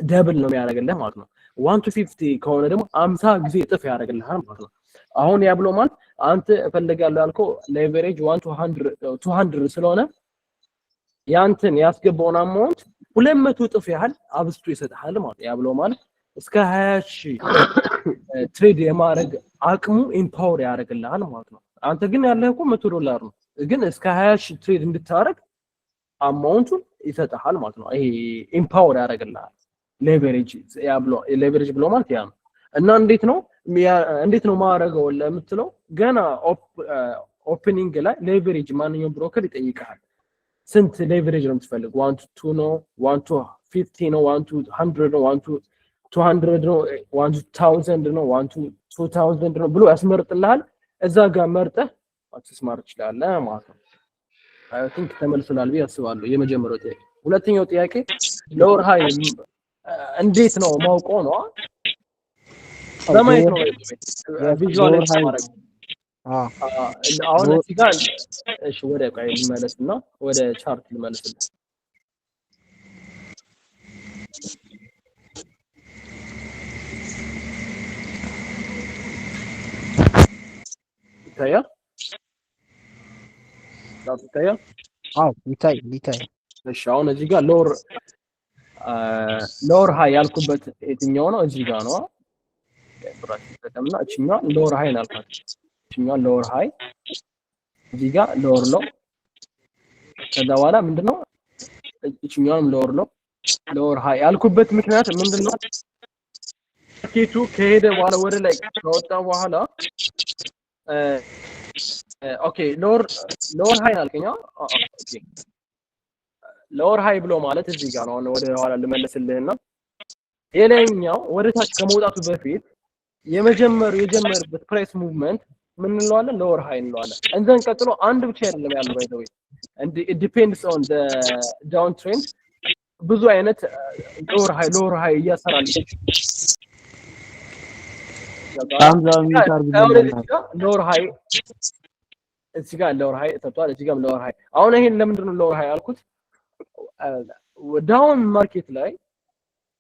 ደብል ነው የሚያደርግልህ ማለት ነው። 1 to 50 ከሆነ ደግሞ 50 ጊዜ እጥፍ ያደርግልሃል ማለት ነው። አሁን ያብሎ ማለት አንተ እፈልጋለሁ ያልከው ሌቨሬጅ 1 to 200 ስለሆነ ያንተን ያስገባውን አማውንት 200 እጥፍ ያህል አብስቶ ይሰጣል ማለት ያብሎ ማለት እስከ 20,000 ትሬድ የማድረግ አቅሙ ኢምፓወር ያደርግልሃል ማለት ነው። አንተ ግን ያለህ እኮ $100 ነው፣ ግን እስከ 20,000 ትሬድ እንድታረግ አማውንቱን ይሰጣል ማለት ነው። ይሄ ኢምፓወር ያደርግልሃል ሌቨሬጅ ብሎ ማለት ያ ነው። እና እንዴት ነው ማረገው ለምትለው ገና ኦፕኒንግ ላይ ሌቨሬጅ ማንኛውም ብሮከር ይጠይቃል። ስንት ሌቨሬጅ ነው የምትፈልግ? 1 to 2 ነው፣ 1 to 50 ነው፣ 1 to 100 ነው፣ 1 to 200 ነው፣ 1 to 1000 ነው፣ 1 to 2000 ነው ብሎ ያስመርጥልሃል። እዛ ጋር መርጠህ አክሰስ ማድረግ ትችላለህ ማለት ነው። አይ ቲንክ ተመልሶላል ብዬ አስባለሁ። የመጀመሪያው ጥያቄ። ሁለተኛው ጥያቄ ሎወር ሃይ እንዴት ነው ማውቀው ነው? በማየት ነው ቪዥዋላይዝ ማድረግ። አሁን እዚህ ጋር እሺ ወደ ቆይ ልመለስና ወደ ቻርት ልመለስልህ ይታያል ይታያል ይታይ እሺ አሁን እዚህ ጋር ሎወር ሃይ ያልኩበት የትኛው ነው እዚህ ጋር ነው ብራኬት ተጠቅመና እቺኛው ሎወር ሃይ ናልካት እቺኛው ሎወር ሃይ እዚህ ጋር ሎወር ነው ከዛ በኋላ ምንድነው እቺኛውም ሎወር ሃይ ያልኩበት ምክንያት ምንድነው ማርኬቱ ከሄደ በኋላ ወደ ላይ ከወጣ በኋላ ኦኬ ሎወር ሃይ አልከኛ ኦኬ ሎወር ሃይ ብሎ ማለት እዚህ ጋር ነው ወደ ኋላ ልመለስልህና የላይኛው ወደ ታች ከመውጣቱ በፊት የጀመረበት ፕራይስ ሙቭመንት ምን እንለዋለን ሎወር ሃይ እንለዋለን እንዘን ቀጥሎ አንድ ብቻ አይደለም ያለው ባይ ዘ ወይ and it depends on the down trend ብዙ አይነት ሎወር ሃይ እያሰራል ሎወር ሃይ እዚህ ጋር ሎወር ሃይ ተጥቷል እዚህ ጋር ሎወር ሃይ አሁን ይሄን ለምንድን ነው ሎወር ሃይ ያልኩት ዳውን ማርኬት ላይ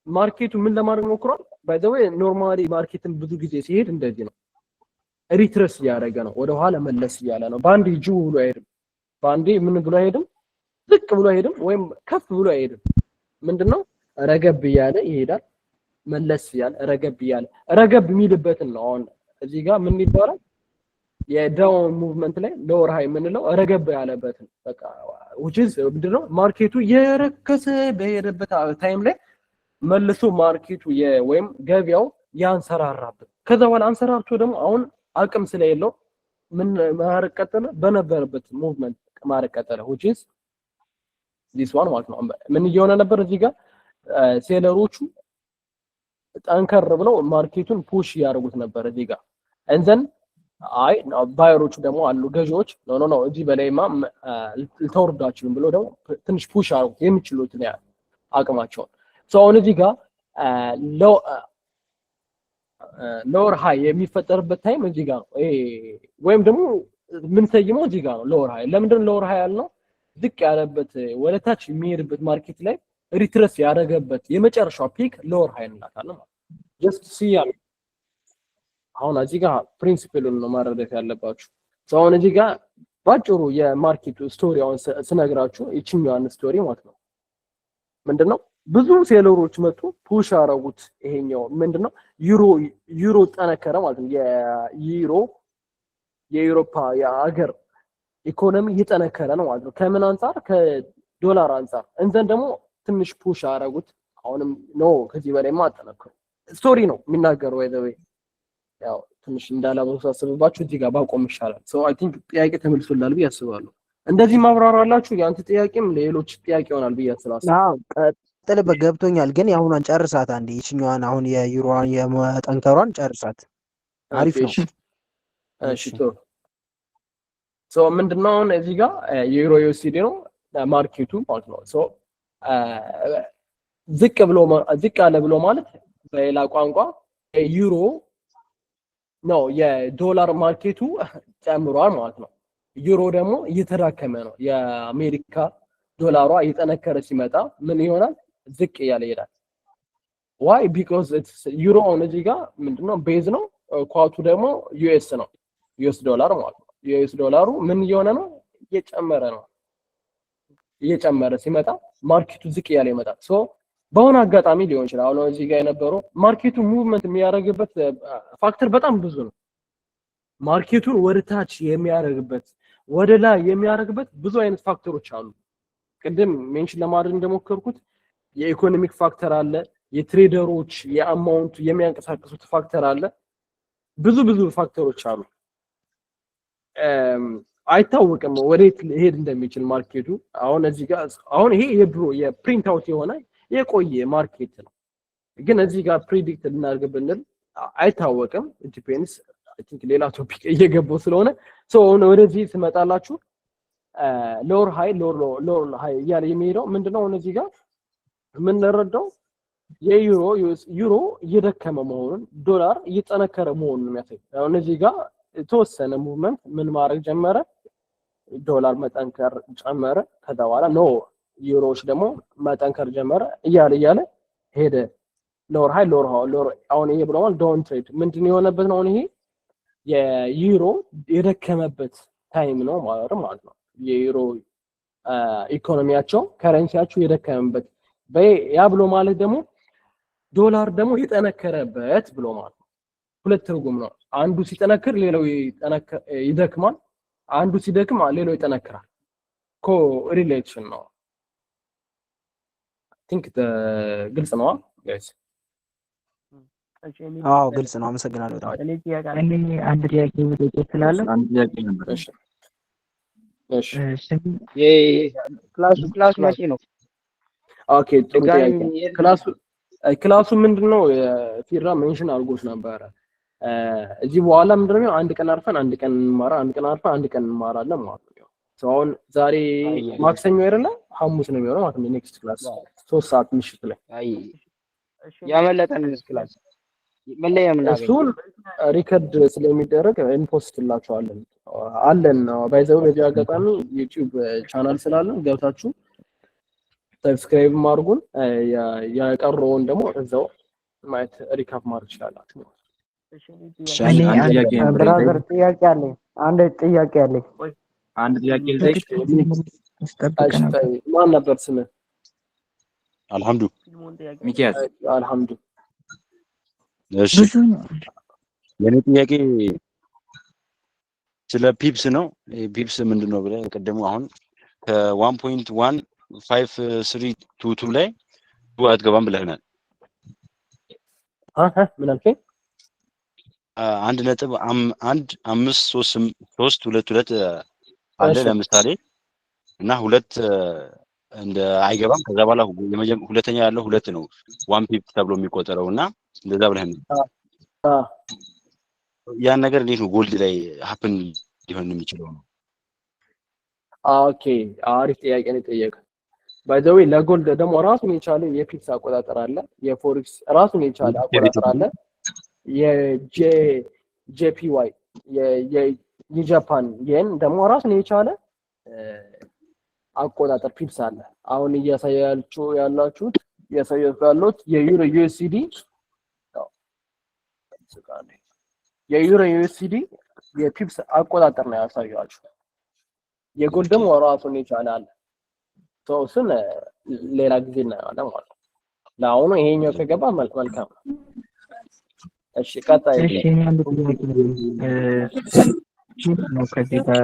ማርኬቱ ምን ለማድረግ ሞክሯል ባይ ዘ ወይ ኖርማሊ ማርኬትን ብዙ ጊዜ ሲሄድ እንደዚህ ነው ሪትረስ ያደረገ ነው ወደ ኋላ መለስ ያለ ነው ባንዲ ጁ ብሎ አይሄድም ባንዲ ምን ብሎ አይሄድም ዝቅ ብሎ አይሄድም ወይም ከፍ ብሎ አይሄድም ምንድነው ረገብ ያለ ይሄዳል መለስ ያለ ረገብ የሚልበትን ነው አሁን እዚህ ጋር ምን ይባላል የዳውን ሙቭመንት ላይ ሎወር ሃይ ምንለው ረገብ ያለበትን በቃ which is ምንድነው ማርኬቱ የረከሰ በሄደበት ታይም ላይ መልሶ ማርኬቱ ወይም ገበያው ያንሰራራበት ከዛ በኋላ አንሰራርቶ ደግሞ አሁን አቅም ስለሌለው ምን ማረቅ ቀጠለ በነበረበት ሙቭመንት ማረቅ ቀጠለ which is this one ማለት ነው ምን እየሆነ ነበር እዚህ ጋር ሴለሮቹ ጠንከር ብለው ማርኬቱን ፑሽ ያደርጉት ነበር እዚህ ጋር and then አይ ባየሮቹ ደግሞ አሉ ገዢዎች ኖ እዚህ በላይማ ልተወርዳችሁም ብሎ ደግሞ ትንሽ ፑሽ አድርጉ የሚችሉት ነው አቅማቸውን so አሁን እዚህ ጋር ሎወር ሃይ የሚፈጠርበት ታይም እዚህ ጋር ነው ወይም ደግሞ ምን ተይመው እዚህ ጋር ነው ሎወር ሃይ ለምንድን ሎወር ሃይ ያልነው ዝቅ ያለበት ወደ ታች የሚሄድበት ማርኬት ላይ ሪትረስ ያደረገበት የመጨረሻው ፒክ ሎወር ሃይ እንላታለን ማለት just see አሁን እዚህ ጋር ፕሪንሲፕሉን ነው ማረዳት ያለባችሁ አሁን እዚህ ጋር ባጭሩ የማርኬቱ ስቶሪውን ስነግራችሁ እቺኛዋን ስቶሪ ማለት ነው ምንድነው ብዙ ሴለሮች መጡ ፑሽ አረጉት ይሄኛው ምንድነው ዩሮ ጠነከረ ማለት ነው የዩሮፓ የሀገር ኢኮኖሚ እየጠነከረ ነው ማለት ነው ከምን አንፃር ከዶላር አንፃር እንዘን ደግሞ ትንሽ ፑሽ አረጉት አሁንም ነው ከዚህ በላይ ማጠነከሩ ስቶሪ ነው የሚናገረው ወይ ያው ትንሽ እንዳላወሳስብባችሁ እዚህ ጋር ባቆም ይሻላል so I think ጥያቄ ተመልሶላል ብዬ አስባለሁ እንደዚህ ማብራራላችሁ ያንተ ጥያቄም ለሌሎች ጥያቄ ይሆናል ብዬ አስባለሁ ቀጥልበት ገብቶኛል ግን ያሁኗን ጨርሳት አንዴ ይችኛዋን አሁን የዩሮዋን የጠንከሯን ጨርሳት አሪፍ ነው እሺ so ምንድነው አሁን እዚህ ጋር የዩሮ ዩኤስዲ ነው ማርኬቱ ማለት ነው so ዝቅ አለ ብሎ ማለት በሌላ ቋንቋ የዩሮ ነው የዶላር ማርኬቱ ጨምሯል ማለት ነው ዩሮ ደግሞ እየተዳከመ ነው የአሜሪካ ዶላሯ እየጠነከረ ሲመጣ ምን ይሆናል ዝቅ ያለ ይሄዳል why because it's euro on እዚህ ጋር ምንድነው ቤዝ ነው ኳቱ ደግሞ ዩኤስ ነው ዩኤስ ዶላር ማለት ነው ዩኤስ ዶላሩ ምን እየሆነ ነው እየጨመረ ሲመጣ ማርኬቱ ዝቅ ያለ ይመጣል so በሆነ አጋጣሚ ሊሆን ይችላል አሁን እዚህ ጋር የነበረው ማርኬቱ ሙቭመንት የሚያደርግበት ፋክተር በጣም ብዙ ነው ማርኬቱን ወደ ታች የሚያደርግበት ወደ ላይ የሚያደርግበት ብዙ አይነት ፋክተሮች አሉ ቅድም ሜንሽን ለማድረግ እንደሞከርኩት የኢኮኖሚክ ፋክተር አለ የትሬደሮች የአማውንት የሚያንቀሳቅሱት ፋክተር አለ ብዙ ፋክተሮች አሉ አይታወቅም ወዴት ሄድ እንደሚችል ማርኬቱ አሁን እዚህ ጋር አሁን ይሄ የድሮ የፕሪንት አውት የሆነ የቆየ ማርኬት ነው ግን እዚህ ጋር ፕሪዲክት እናርግብንል አይታወቅም ዲፔንድስ አይ ቲንክ ሌላ ቶፒክ እየገባው ስለሆነ ሶ ወደዚህ ስመጣላችሁ ሎወር ሃይ ያለ የሚሄደው ምንድነው እዚህ ጋር ምን እንረዳው የዩሮ እየደከመ መሆኑን ዶላር እየጠነከረ መሆኑን የሚያሳይ አሁን እዚህ ጋር የተወሰነ ሙቭመንት ምን ማድረግ ጀመረ? ዶላር መጠንከር ጀመረ። ከዛ በኋላ ኖ ዩሮዎች ደግሞ መጠንከር ጀመረ እያለ ሄደ። ሎወር ሃይ ሎወር አሁን ይሄ ብለዋል ዶን ትሬድ ምንድነው የሆነበት ነው? አሁን ይሄ የዩሮ የደከመበት ታይም ነው ማለት ነው። የዩሮ ኢኮኖሚያቸው ከረንሲያቸው የደከመበት ያ ብሎ ማለት ደግሞ ዶላር ደግሞ የጠነከረበት ብሎ ማለት ነው። ሁለት ትርጉም ነው። አንዱ ሲጠነክር ሌላው ይደክማል፣ አንዱ ሲደክም ሌላው ይጠነክራል። ኮ ሪሌሽን ነው። ቲንክ ግልጽ ነው ጋይስ? አዎ ግልጽ ነው። አመሰግናለሁ በጣም። እኔ አንድ ጥያቄ መጠየቅ ስላለ አንድ ጥያቄ ነበር። እሺ ክላሱ መቼ ነው? ኦኬ ጥሩ ጥያቄ። ክላሱ ምንድነው? ፊራ ሜንሽን አድርጎት ነበረ። እዚህ በኋላ ምንድነው አንድ ቀን አርፈን አንድ ቀን እንማራለን ማለት ነው። አሁን ዛሬ ማክሰኞ አይደለ? ሐሙስ ነው የሚሆነው ማለት ነው። ኔክስት ክላስ 3 ሰዓት ምሽት ላይ ያመለጠን ክላስ መለያ ምናምን እሱን ሪከርድ ስለሚደረግ እንፖስትላችኋለን አለን። ባይዘው በዚህ አጋጣሚ ዩቲዩብ ቻናል ስላለን ገብታችሁ ሰብስክራይብ ማድርጉን ያቀረውን ደግሞ እዛው ማየት ሪካፕ ማድረግ ይችላላችሁ። ብራዘር ጥያቄ አለኝ። አንድ ጥያቄ ልጠይቅ። ማን ነበር ስምህ? አልሐምዱ ሚኪያስ። አልሐምዱ። እሺ የኔ ጥያቄ ስለ ፒፕስ ነው። ፒፕስ ምንድነው ብለህ ቀደሙ አሁን ከ1.15322 ላይ አትገባም ብለህናል። ምን አልከኝ? 1.15322 አለ ለምሳሌ እና ሁለት እንደ አይገባም። ከዛ በኋላ ሁለተኛ ያለው ሁለት ነው ዋን ፒፕ ተብሎ የሚቆጠረው እና እንደዛ ብለህን ያን ነገር እንዴት ነው ጎልድ ላይ ሀፕን ሊሆን የሚችለው ነው? ኦኬ አሪፍ ጥያቄ ነው የጠየቀው። ባይ ዘ ዌይ ለጎልድ ደግሞ ራሱን የቻለ የፒፕስ አቆጣጠር አለ፣ የፎሬክስ ራሱን የቻለ አቆጣጠር አለ፣ የጄፒዋይ የጃፓን የን ደግሞ ራሱን የቻለ አቆጣጠር ፒፕስ አለ። አሁን እያሳያችሁ ያላችሁት የዩሮ ዩኤስዲ የዩሮ ዩኤስዲ የፒፕስ አቆጣጠር ነው ያሳያችሁ። የጎልድ ደግሞ ራሱን የቻለ አለ። እሱን ሌላ ጊዜ እናያለን ማለት ነው። ለአሁኑ ይሄኛው ከገባ መልካም ነው። እሺ ቀጣይ ነው ከዚህ ጋር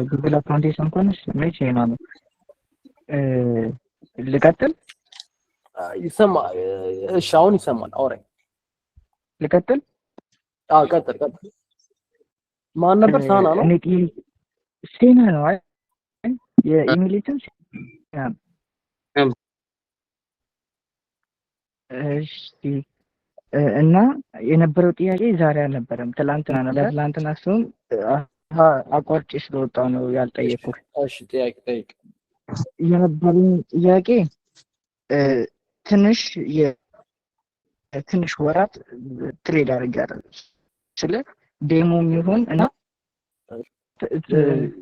ጉግል አካውንቴሽን ኮንስ መቼ ነው ልቀጥል? ይሰማል? እሺ አሁን ይሰማል። አውራኝ ልቀጥል? ቀጥል። ማን ነበር? ሳና ነው? ሴና ነው አይደል? የኢሚሊትም ሴና ነው። እሺ እና የነበረው ጥያቄ ዛሬ አልነበረም፣ ትላንትና ነበር። ትላንትና እሱም አቋርጬ ስለወጣሁ ነው ያልጠየኩህ። እሺ ጠይቅ። የነበረው ጥያቄ ትንሽ ወራት ትሬድ አድርጌያለሁ ስለ ዴሞም ይሁን እና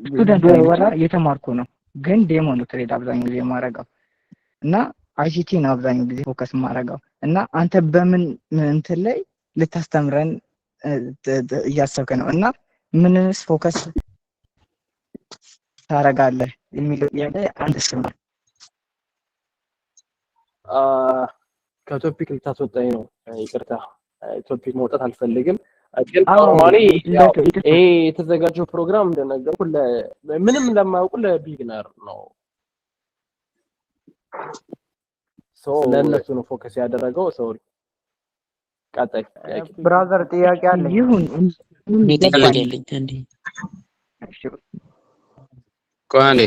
ስቱደንት ወራ እየተማርኩ ነው፣ ግን ዴሞ ነው ትሬድ አብዛኛው ጊዜ የማደርገው እና አይሲቲ ነው አብዛኛው ጊዜ ፎከስ የማደርገው እና አንተ በምን እንትን ላይ ልታስተምረን እያሰብክ ነው እና ምንስ ፎከስ ታደርጋለህ የሚለው ጥያቄ አንድ ስም ነው። ከቶፒክ ልታስወጣኝ ነው? ይቅርታ ቶፒክ መውጣት አልፈልግም። ግን ኖርማሊ ይሄ የተዘጋጀው ፕሮግራም እንደነገርኩ ምንም ለማያውቁ ለቢግነር ነው። ለእነሱ ነው ፎከስ ያደረገው። ሶሪ ቀጣይ ብራዘር ጥያቄ አለ። ይሁን ጥያቄ አለኝ። እንዴ ቆይ አንዴ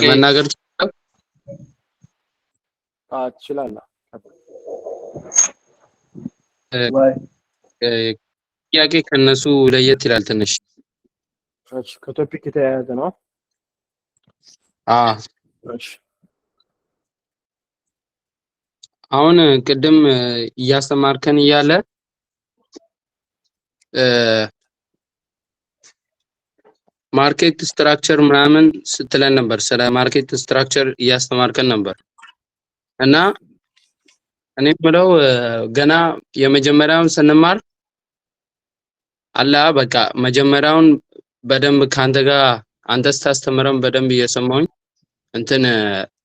መናገር ትችላለህ? ጥያቄ ከነሱ ለየት ይላል ትንሽ። እሺ ከቶፒክ የተያያዘ ነው። እሺ አሁን ቅድም እያስተማርከን እያለ ማርኬት ስትራክቸር ምናምን ስትለን ነበር። ስለ ማርኬት ስትራክቸር እያስተማርከን ነበር እና እኔ የምለው ገና የመጀመሪያውን ስንማር አላ በቃ መጀመሪያውን በደንብ ካንተ ጋር አንተ ስታስተምረን በደንብ እየሰማሁኝ እንትን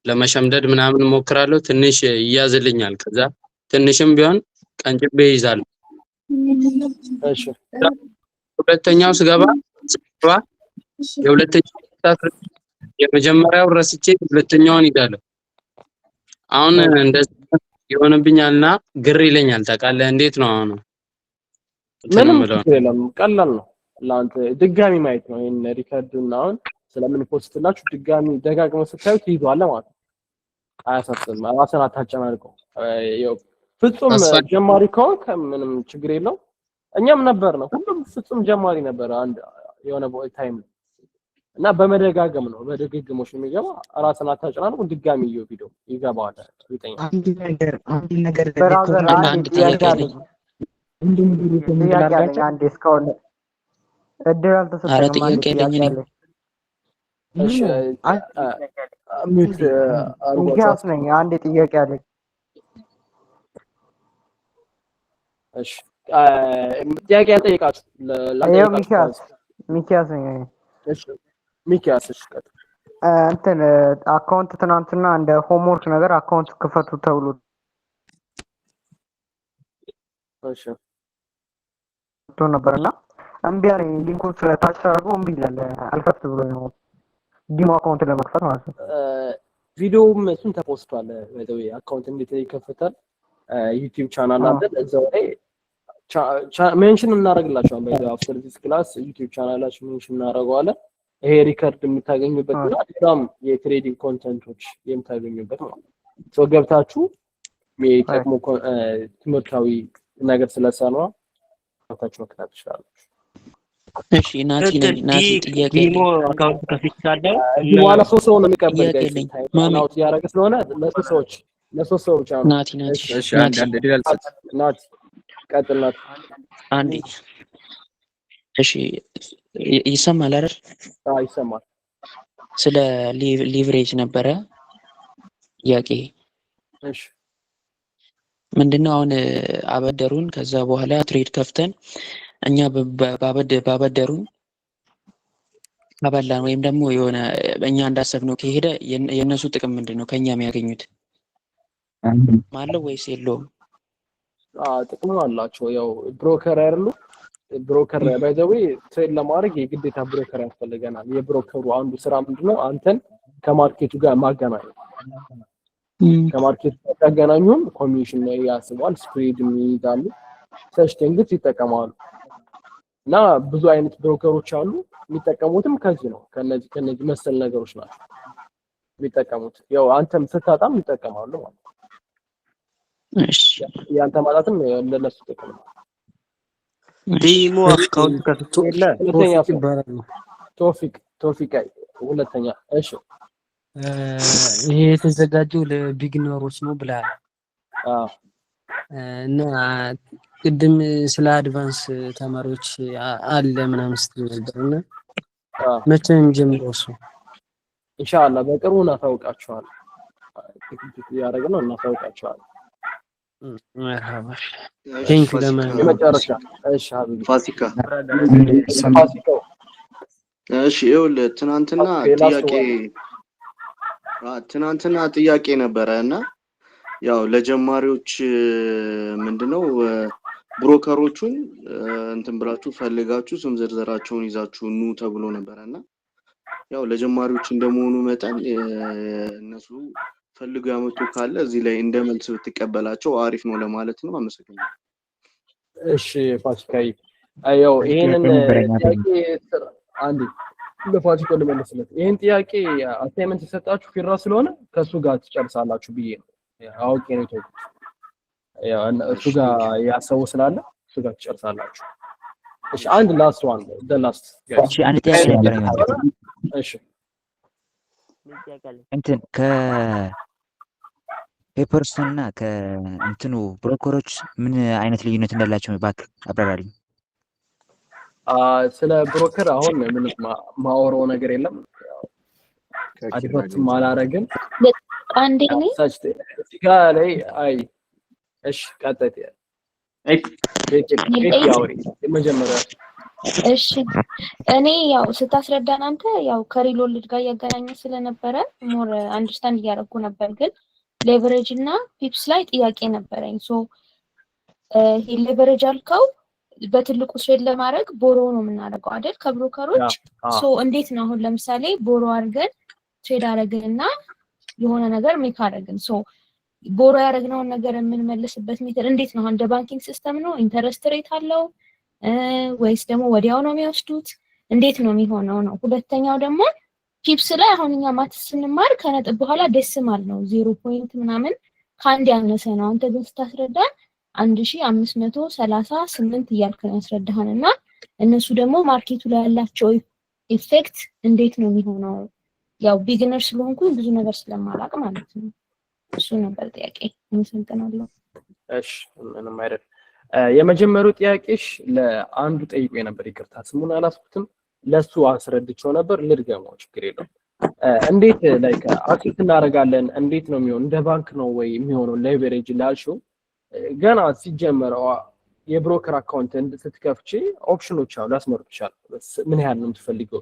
ለመሸምደድ ምናምን ሞክራለሁ። ትንሽ ይያዝልኛል። ከዛ ትንሽም ቢሆን ቀንጭቤ ይይዛል። እሺ ሁለተኛው ስገባ የመጀመሪያው ረስቼ ሁለተኛውን ይዛለሁ። አሁን እንደዚህ ይሆንብኛልና ግር ይለኛል። ታውቃለህ እንዴት ነው አሁን? ምንም ችግር የለም፣ ቀላል ነው። ለአንተ ድጋሚ ማየት ነው። ይሄን ሪከርድ እና አሁን ስለምን ፖስትላችሁ ድጋሚ ደጋግመህ ስታዩት ትይዘዋለህ ማለት ነው። አያሳስብም። ራስህን አታጨናንቀው። ያው ፍጹም ጀማሪ ከሆንክ ምንም ችግር የለው። እኛም ነበር ነው ሁሉም ፍጹም ጀማሪ ነበር አንድ የሆነ ታይም እና በመደጋገም ነው በድግግሞሽ የሚገባ። ራስህን አታጨናንቁ። ድጋሚ ይው ቪዲዮ ይገባዋል። ይጠኛ አንድ ነገር ብራዘር አንድ ጥያቄ አለኝ። አንድ እስካሁን እድል አልተሰጠኝም። ኧረ ጥያቄ አለኝ እኔ። እሺ ሚት ሚኪያስ ነኝ። አንድ ጥያቄ አለኝ። እሺ ጥያቄ አልጠይቃችሁ ሚኪያስ ነኝ። እሺ ሚኪያስ እሺ እንትን አካውንት ትናንትና እንደ ሆምወርክ ነገር አካውንት ክፈቱ ተብሎ እሺ ነበርና እምቢ አለኝ። ሊንኩን ስለታች አድርጎ እምቢ ይላል። አልከፍት ብሎ ነው ዲሞ አካውንት ለመክፈት ማለት ነው። ቪዲዮም እሱን ተፖስቷል። ወይ አካውንት እንዴት ይከፈታል? ዩቲዩብ ቻናል አለ። እዛው ላይ ሜንሽን እናደርግላችኋለን። በዛ አፍተር ዲስ ክላስ ዩቲዩብ ቻናላችን ሜንሽን እናደርገዋለን። ይሄ ሪከርድ የምታገኙበት እና በጣም የትሬዲንግ ኮንተንቶች የምታገኙበት ማለት ነው። ሶ ገብታችሁ የሚጠቅሙ ትምህርታዊ ነገር ስለሰራው ገብታችሁ መከታተል ትችላላችሁ። እሺ ናቲ ጥያቄ ዲሞ አካውንት ከፍቻለሁ። በኋላ ሶስት ሰው ነው የሚቀበል ማውት ያደረገ ስለሆነ ለሶስት ሰው ብቻ ነው። ናቲ ቀጥል። አንዴ እሺ ይሰማል አይደል? አዎ ይሰማል። ስለ ሊቨሬጅ ነበረ ጥያቄ። እሺ ምንድነው አሁን አበደሩን፣ ከዛ በኋላ ትሬድ ከፍተን እኛ ባበደሩን አበላን ወይም ደግሞ የሆነ እኛ እንዳሰብነው ከሄደ የነሱ ጥቅም ምንድነው? ከኛ የሚያገኙት ማለው ወይስ የለውም? ጥቅም አላቸው። ያው ብሮከር አይደሉ? ብሮከር ባይ ዘ ዌይ ትሬድ ለማድረግ የግዴታ ብሮከር ያስፈልገናል። የብሮከሩ አንዱ ስራ ምንድነው? አንተን ከማርኬቱ ጋር ማገናኘት። ከማርኬቱ ጋር ያገናኙን ኮሚሽን ነው ያስባል፣ ስፕሬድ ይይዛሉ፣ ሰሽቲንግስ ይጠቀማሉ። እና ብዙ አይነት ብሮከሮች አሉ። የሚጠቀሙትም ከዚህ ነው። ከነዚህ መሰል ነገሮች ናቸው የሚጠቀሙት። ያው አንተም ስታጣም ይጠቀማሉ ማለት ነው። እሺ ያንተ ማጣትም ለነሱ ጥቅም ነው። ዲሞ አካውንት ከፍቶ የለ ቶፊቅ ሁለተኛ። እሺ ይሄ የተዘጋጀው ለቢግነሮች ነው ብለሃል። እና ቅድም ስለ አድቫንስ ተማሪዎች አለ ምናምን ስትል ነበርና መቼ ነው የሚጀምረው እሱ? ኢንሻአላህ በቅርቡ እናሳውቃችኋለን። ያደረግነው እናሳውቃችኋለን። መርሃባ ቴንክ ዩ ለመጨረሻ። እሺ ሀቢቢ ፋሲካ እሺ ይኸውልህ ትናንትና ጥያቄ ነበረ እና ያው ለጀማሪዎች ምንድነው ብሮከሮቹን እንትን ብላችሁ ፈልጋችሁ ስም ዝርዝራቸውን ይዛችሁ ኑ ተብሎ ነበርና ያው ለጀማሪዎች እንደመሆኑ መጠን እነሱ ፈልጉ ያመጡ ካለ እዚህ ላይ እንደ መልስ ብትቀበላቸው አሪፍ ነው ለማለት ነው። አመሰግናለሁ። እሺ ፋሲካይ ያው ይሄንን ጥያቄ አንዴ ለፋሲካ ልመልስለት። ይሄን ጥያቄ አሳይመንት የሰጣችሁ ፊራ ስለሆነ ከሱ ጋር ትጨርሳላችሁ ብዬ ነው አውቄ ነው የተውኩት። ያው እሱ ጋር ያሰው ስላለ እሱ ጋር ትጨርሳላችሁ። እሺ አንድ ላስት ዋን ላስት እሺ አንድ ጥያቄ ነበር። እሺ እንትን ከፔፐርስቶን እና ከእንትኑ ብሮከሮች ምን አይነት ልዩነት እንዳላቸው እባክህ አብራራልኝ። ስለ ብሮከር አሁን ምንም ማወራው ነገር የለም። አድቨርትም አላረግም። አንዴ እኔ እዚጋ ላይ አይ እሺ ቀጥታ የመጀመሪያ እሺ እኔ ያው ስታስረዳን አንተ ያው ከሪሎልድ ጋር ያገናኘ ስለነበረ ሞር አንደርስታንድ እያደረኩ ነበር፣ ግን ሌቨሬጅ እና ፒፕስ ላይ ጥያቄ ነበረኝ። ሶ ይሄ ሌቨሬጅ አልከው በትልቁ ትሬድ ለማድረግ ቦሮ ነው የምናደርገው አይደል ከብሮከሮች። ሶ እንዴት ነው አሁን ለምሳሌ ቦሮ አድርገን ትሬድ አደረግንና የሆነ ነገር ሜክ አደረግን፣ ሶ ቦሮ ያደረግነውን ነገር የምንመልስበት ሜተድ እንዴት ነው? እንደ ባንኪንግ ሲስተም ነው? ኢንተረስት ሬት አለው ወይስ ደግሞ ወዲያው ነው የሚወስዱት? እንዴት ነው የሚሆነው ነው። ሁለተኛው ደግሞ ፒፕስ ላይ አሁን እኛ ማትስ ስንማር ከነጥብ በኋላ ዴሲማል ነው 0 ምናምን ከአንድ ያነሰ ነው። አንተ ግን ስታስረዳ 1538 እያልክ ነው ያስረዳሃን እና እነሱ ደግሞ ማርኬቱ ላይ ያላቸው ኢፌክት እንዴት ነው የሚሆነው? ያው ቢግነር ስለሆንኩኝ ብዙ ነገር ስለማላውቅ ማለት ነው። እሱ ነበር ጥያቄ። እንሰንተናለሁ። እሺ ምንም አይደል። የመጀመሪያው ጥያቄሽ ለአንዱ ጠይቆ ነበር፣ ይቅርታ ስሙን አላስኩትም። ለሱ አስረድቼው ነበር፣ ልድገመው ችግር የለም። እንዴት ላይክ አክሴፕት እናደርጋለን? እንዴት ነው የሚሆነው? እንደ ባንክ ነው ወይ የሚሆነው? ሌቨሬጅ ላልሽው ገና ሲጀመር የብሮከር አካውንት ስትከፍቺ ኦፕሽኖች አሉ፣ ያስመርጥሻል። ምን ያህል ነው የምትፈልገው?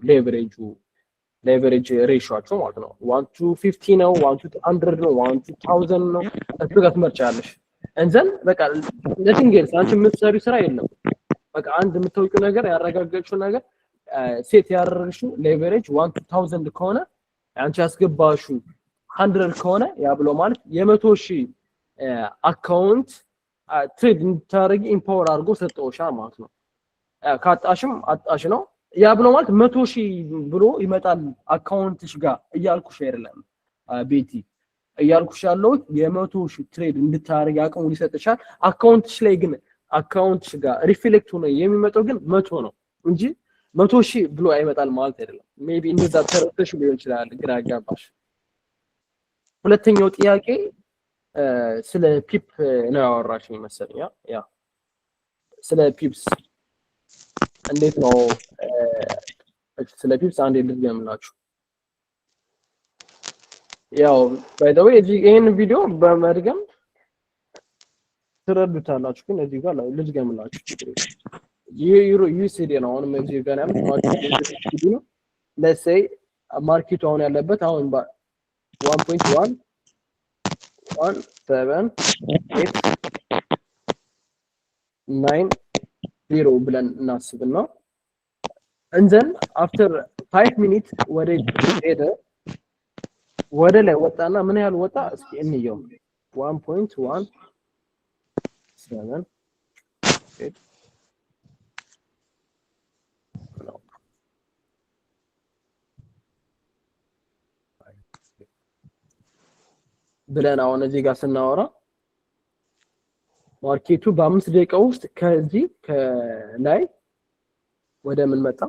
ሌቨሬጅ ሬሾአቸው ማለት ነው 1 to 50 ነው፣ 1 to 100 ነው፣ 1 to 1000 ነው። እሱ ጋር ትመርጫለሽ። እንዘን በቃ ለሲንግልስ አንቺ የምትሰሪው ስራ የለም። በቃ አንድ የምታውቂው ነገር ያረጋገጥሽው ነገር ሴት ያደረግሽው ሌቨሬጅ 1 to 1000 ከሆነ አንቺ ያስገባሽው 100 ከሆነ ያ ብሎ ማለት የ100,000 አካውንት ትሬድ እንድታረጊ ኢምፓወር አድርጎ ሰጠውሻል ማለት ነው። ካጣሽም አጣሽ ነው። ያ ብሎ ማለት 100,000 ብሎ ይመጣል አካውንትሽ ጋር እያልኩሽ አይደለም ቤቲ፣ እያልኩሽ ያለው የ100,000 ትሬድ እንድታረጊ አቅሙ ሊሰጥሻል። አካውንትሽ ላይ ግን አካውንትሽ ጋር ሪፍሌክት ሆነ የሚመጣው ግን 100 ነው እንጂ 100,000 ብሎ አይመጣል ማለት አይደለም። ሜቢ እንደዛ ተረድተሽ ሊሆን ይችላል፣ ግራ ያጋባሽ። ሁለተኛው ጥያቄ ስለ ፒፕ ነው ያወራሽኝ መሰለኝ። ያ ስለ ፒፕስ እንዴት ነው? ስለ ፒፕስ አንዴ ልድገምላችሁ። ያው ባይ ዘ ዌይ ይሄን ቪዲዮ በመድገም ትረዱታላችሁ፣ ግን እዚህ ጋር ልድገምላችሁ። ዩኤስዲ ነው አሁን እዚህ ጋር ያለው ማርኬት ነው። ሌትስ ሴይ ማርኬቱ አሁን ያለበት አሁን 1.11789 ብለን እናስብና እንዘን አፍተር 5 ሚኒትስ ወደ ላይ ወጣና ምን ያህል ወጣ እስኪ እንየው። 1.178 ብለን አሁን እዚህ ጋር ስናወራ ማርኬቱ በ5 ደቂቃ ውስጥ ከዚህ ከላይ ወደ ምን መጣ?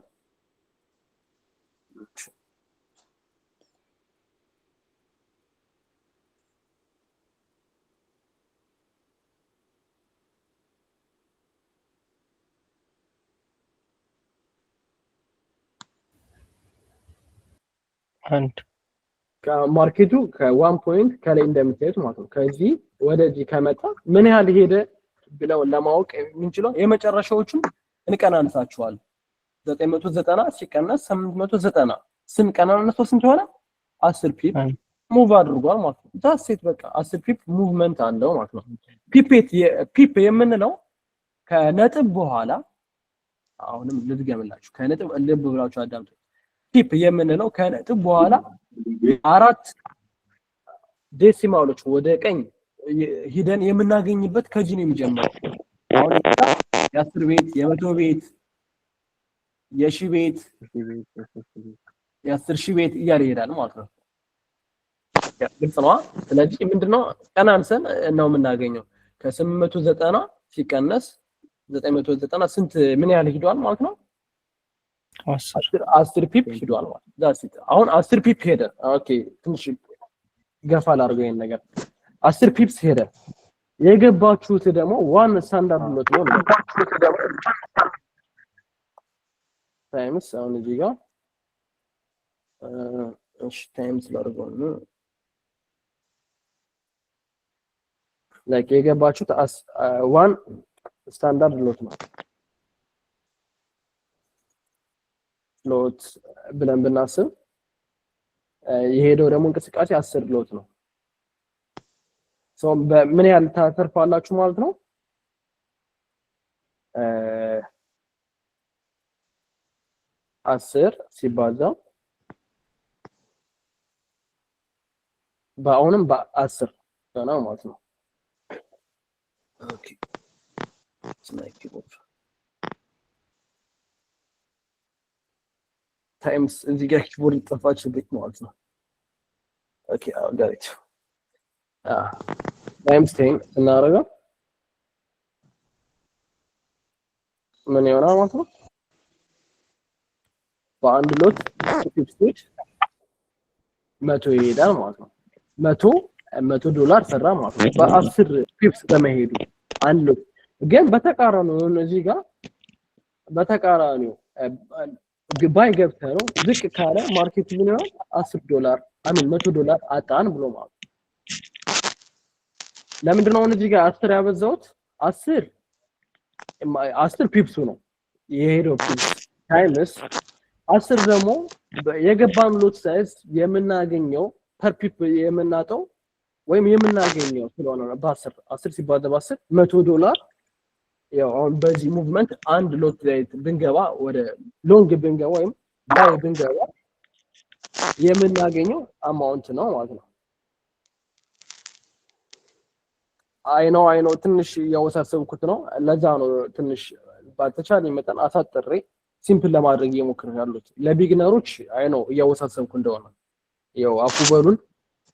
ማርኬቱ ከ1 ፖይንት ከላይ እንደምታዩት ማለት ነው። ከዚህ ወደዚህ ከመጣ ምን ያህል ሄደ ብለው ለማወቅ የምንችለው የመጨረሻዎቹን እንቀናንሳቸዋለን። 990 ሲቀነስ 890 ስንቀናንሰው ስንት ሆነ? 10 ፒፕ ሙቭ አድርጓል ማለት ነው። ዳሴት በቃ 10 ፒፕ ሙቭመንት አለው ማለት ነው። ፒፕ የምንለው ከነጥብ በኋላ አሁንም ልድገምላችሁ፣ ከነጥብ ልብ ብላችሁ አዳምጡ። ፒፕ የምንለው ከነጥብ በኋላ 4 ዴሲማሎች ወደ ቀኝ ሂደን የምናገኝበት ከዚህ ነው የሚጀምረው። አሁን የ10 ቤት፣ የ100 ቤት፣ የ1000 ቤት፣ የ10,000 ቤት እያለ ይሄዳል ማለት ነው። ግልጽ ነው። ስለዚህ ምንድነው ቀናንሰን ነው የምናገኘው። ከ890 ሲቀነስ 990 ስንት ምን ያህል ሄዷል ማለት ነው? 10 ፒፕ ሄዷል ማለት ነው። ዳስ አሁን 10 ፒፕ ሄደ። ኦኬ ትንሽ ገፋ ላድርገው ይሄን ነገር 10 ፒፕስ ሄደ። የገባችሁት ደግሞ ዋን ስታንዳርድ ሎት ነው። ታይምስ አሁን እዚህ ጋር እሺ ታይምስ ላድርገው ነው ላይክ የገባችሁት ዋን ስታንዳርድ ሎት ነው ሎት ብለን ብናስብ የሄደው ደግሞ እንቅስቃሴ 10 ሎት ነው ሶ በምን ያህል ታተርፋላችሁ ማለት ነው 10 ሲባዛ በአሁንም በ10 ነው ማለት ነው ኦኬ ስናይክ ቦት ታይምስ እዚህ ጋር ኪቦርድ ጠፋችብኝ ማለት ነው ኦኬ አው ጋት ታይምስ 10 እናደርገው ምን ይሆናል ማለት ነው በአንድ ሎት ፊክስድ 100 ይሄዳል ማለት ነው 100 ዶላር ሰራ ማለት ነው በ10 ፒፕስ በመሄዱ አንድ ሎት ግን በተቃራኒው እዚህ ጋር በተቃራኒው ባይ ገብተህ ነው ዝቅ ካለ ማርኬት ምን ይሆናል 10 ዶላር አሚን 100 ዶላር አጣን ብሎ ማለት ለምንድን ነው እዚህ ጋር 10 ያበዛውት 10 ፒፕሱ ነው የሄደው ፒፕስ ታይምስ 10 ደግሞ የገባን ሎት ሳይዝ የምናገኘው ፐር ፒፕ የምናጣው ወይም የምናገኘው ስለሆነ በ10 ሲባዛ በ10 100 ዶላር ያው አሁን በዚህ ሙቭመንት አንድ ሎት ላይ ብንገባ ወደ ሎንግ ብንገባ ወይም ባይ ብንገባ የምናገኘው አማውንት ነው ማለት ነው አይ ነው ትንሽ ያወሳሰብኩት ነው ለዛ ነው ትንሽ ባተቻለ መጠን አሳጥሬ ሲምፕል ለማድረግ እየሞከርኩ ያለሁት ለቢግነሮች አይ ነው ያወሳሰብኩ እንደሆነ ያው አፉበሉን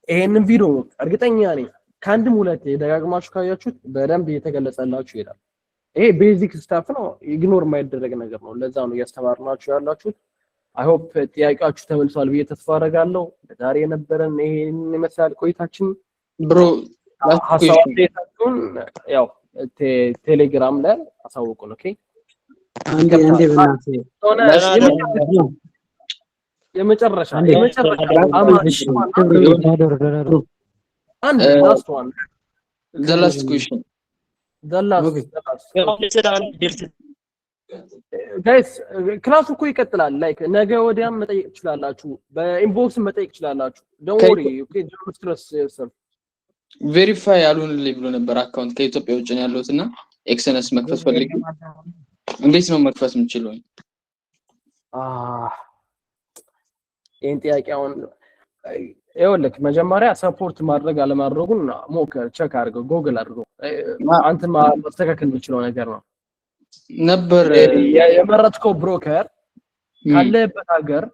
ይሄንን ቪዲዮ እርግጠኛ ነኝ ከአንድም ሁለት ደጋግማችሁ ካያችሁት በደንብ እየተገለጸላችሁ ይላል ይሄ ቤዚክ ስታፍ ነው ኢግኖር የማይደረግ ነገር ነው ለዛ ነው ያስተማርናችሁ ያላችሁት አይ ሆፕ ጥያቄያችሁ ተመልሷል ብዬ ተስፋ አደርጋለሁ ዛሬ የነበረን ይሄን ይመስላል ቆይታችን ብሮ ሀሳባችሁን ያው ቴሌግራም ላይ አሳውቁን ኦኬ አንዴ በእናትህ የመጨረሻ አንድ ላስት ዋን the last question ጋይስ ክላሱ እኮ ይቀጥላል ላይክ ነገ ወዲያም መጠየቅ ትችላላችሁ በኢንቦክስ መጠየቅ ትችላላችሁ ዶንት ወሪ ኦኬ ዶንት ስትረስ yourself ቬሪፋይ አልሆንልኝ ብሎ ነበር አካውንት ከኢትዮጵያ ውጭ ነው ያለውትና ኤክሰነስ መክፈት ፈልጌ እንዴት ነው መክፈት የምችለው ይሄን ጥያቄውን ይኸውልህ መጀመሪያ ሰፖርት ማድረግ አለማድረጉን ሞከር ቼክ አድርገው ጎግል አድርገው አንተ ማስተካከል የምችለው ነገር ነው ነበር የመረጥከው ብሮከር ካለበት ሀገር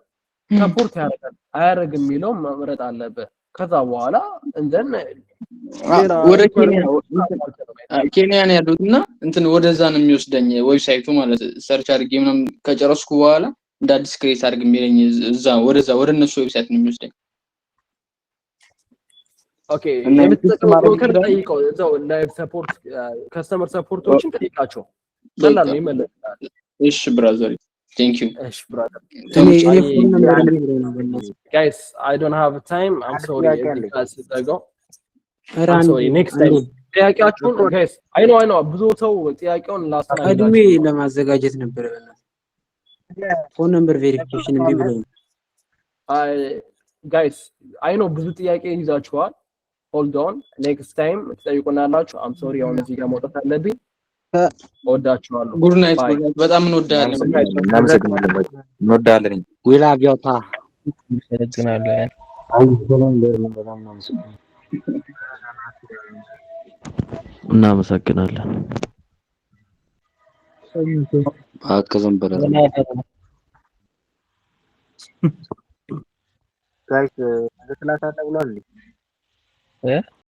ሰፖርት ያደርጋል አያደርግም የሚለው መምረጥ አለበት ከዛ በኋላ እንደን ወደ ኬንያ ነው ያሉትና እንትን ወደዛ ነው የሚወስደኝ ዌብሳይቱ ማለት ሰርች አድርጌ ምንም ከጨረስኩ በኋላ እንደ አዲስ ክሬት አድርግ የሚለኝ እዛ ወደ እነሱ ዌብሳይት ነው የሚወስደኝ ኦኬ የምትጠቀመው ብሮከር ጠይቀው እዛው ላይቭ ሰፖርት ከስተመር ሰፖርቶችን ጠይቃቸው ቀላል ነው ይመለሳል እሺ ብራዘር thank you እሺ ብራዘር guys I don't have time I'm sorry because go I'm sorry next time ጥያቄያችሁን guys I know ብዙ ሰው ጥያቄውን ላስተናግዳችሁ አድሜ ለማዘጋጀት ነበር ፎን ነምበር ቬሪፊኬሽን እንዴ ብለው guys I know ብዙ ጥያቄ ይዛችኋል hold on next time ትጠይቁናላችሁ I'm sorry አሁን እዚህ ጋር መውጣት አለብኝ ወዳችኋለሁ ጉድ ናይት በጣም እንወዳለን we love you ታ እንሰግናለን እናመሰግናለን አከዘም በረ ጋይስ ለክላስ አለ ብሏል